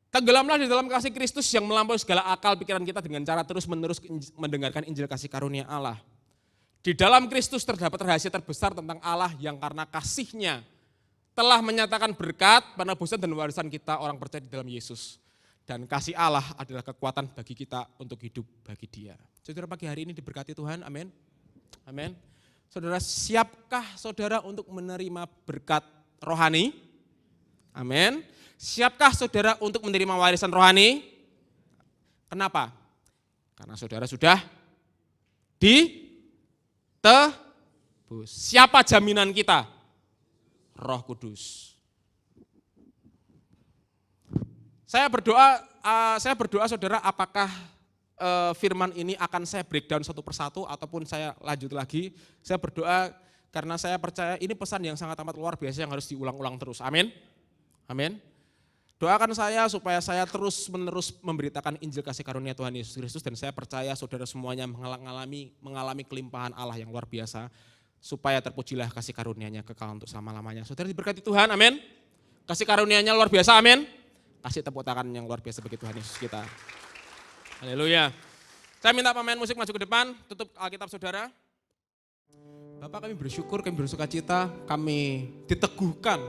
Speaker 2: Tenggelamlah di dalam kasih Kristus yang melampaui segala akal pikiran kita dengan cara terus-menerus mendengarkan Injil kasih karunia Allah. Di dalam Kristus terdapat rahasia terbesar tentang Allah yang karena kasih-Nya telah menyatakan berkat, penebusan dan warisan kita orang percaya di dalam Yesus. Dan kasih Allah adalah kekuatan bagi kita untuk hidup bagi Dia. Saudara, pagi hari ini diberkati Tuhan, amin. Amin. Saudara, siapkah saudara untuk menerima berkat rohani? Amin. Siapkah saudara untuk menerima warisan rohani? Kenapa? Karena saudara sudah ditebus. Siapa jaminan kita? Roh Kudus. Saya berdoa saudara, apakah firman ini akan saya breakdown satu persatu ataupun saya lanjut lagi. Saya berdoa karena saya percaya ini pesan yang sangat amat luar biasa yang harus diulang-ulang terus. Amin. Amin. Doakan saya supaya saya terus-menerus memberitakan Injil kasih karunia Tuhan Yesus Kristus, dan saya percaya saudara semuanya mengalami kelimpahan Allah yang luar biasa, supaya terpujilah kasih karunia-Nya kekal untuk selama-lamanya. Saudara diberkati Tuhan, amin. Kasih karunia-Nya luar biasa, amin. Kasih tepuk tangan yang luar biasa bagi Tuhan Yesus kita. Haleluya. Saya minta pemain musik maju ke depan, tutup Alkitab saudara. Bapak, kami bersyukur, kami bersukacita, kami diteguhkan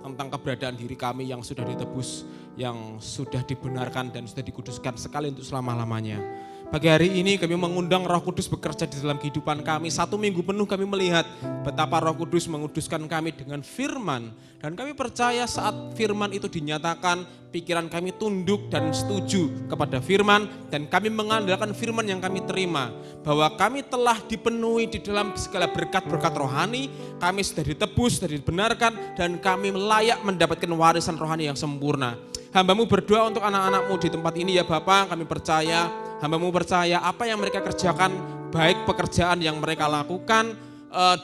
Speaker 2: tentang keberadaan diri kami yang sudah ditebus, yang sudah dibenarkan dan sudah dikuduskan sekali untuk selama-lamanya. Pagi hari ini kami mengundang Roh Kudus bekerja di dalam kehidupan kami. 1 minggu penuh kami melihat betapa Roh Kudus menguduskan kami dengan firman. Dan kami percaya saat firman itu dinyatakan, pikiran kami tunduk dan setuju kepada firman. Dan kami mengandalkan firman yang kami terima. Bahwa kami telah dipenuhi di dalam segala berkat-berkat rohani. Kami sudah ditebus, sudah dibenarkan. Dan kami layak mendapatkan warisan rohani yang sempurna. Hamba-Mu berdoa untuk anak-anak-Mu di tempat ini ya Bapak, kami percaya, hamba-Mu percaya apa yang mereka kerjakan, baik pekerjaan yang mereka lakukan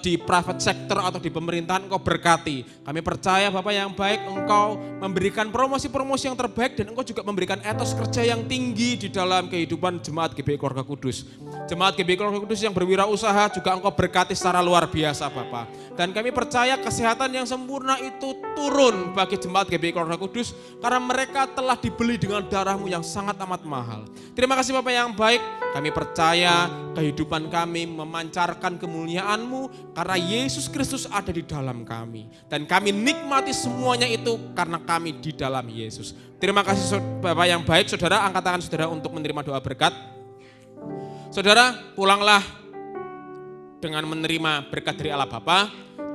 Speaker 2: di private sector atau di pemerintahan, Engkau berkati. Kami percaya Bapak yang baik, Engkau memberikan promosi-promosi yang terbaik dan Engkau juga memberikan etos kerja yang tinggi di dalam kehidupan Jemaat GBI Keluarga Kudus. Jemaat GBI Keluarga Kudus yang berwirausaha juga Engkau berkati secara luar biasa Bapak. Dan kami percaya kesehatan yang sempurna itu turun bagi Jemaat GBI Keluarga Kudus karena mereka telah dibeli dengan darah-Mu yang sangat amat mahal. Terima kasih Bapak yang baik, kami percaya kehidupan kami memancarkan kemuliaan-Mu karena Yesus Kristus ada di dalam kami. Dan kami nikmati semuanya itu karena kami di dalam Yesus. Terima kasih Bapak yang baik. Saudara, angkat tangan saudara untuk menerima doa berkat. Saudara, pulanglah dengan menerima berkat dari Allah Bapa,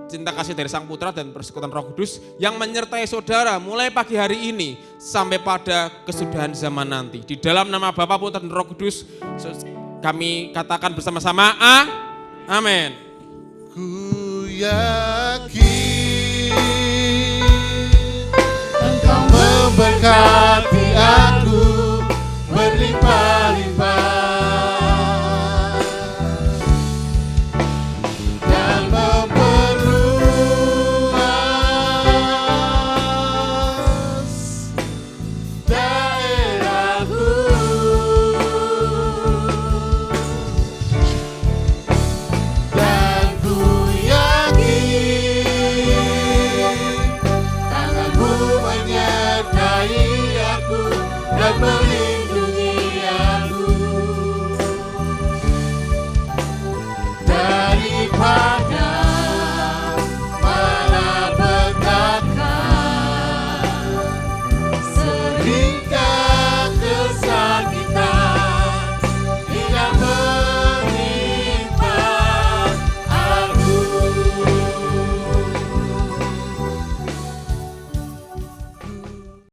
Speaker 2: cinta kasih dari Sang Putra dan persekutuan Roh Kudus yang menyertai saudara mulai pagi hari ini sampai pada kesudahan zaman nanti. Di dalam nama Bapa, Putra dan Roh Kudus kami katakan bersama-sama, amin.
Speaker 3: Ku yakin Engkau memberkati aku berlimpah-limpah dan memperluas daerahku. Dan ku yakin tanganmu menyertai aku dan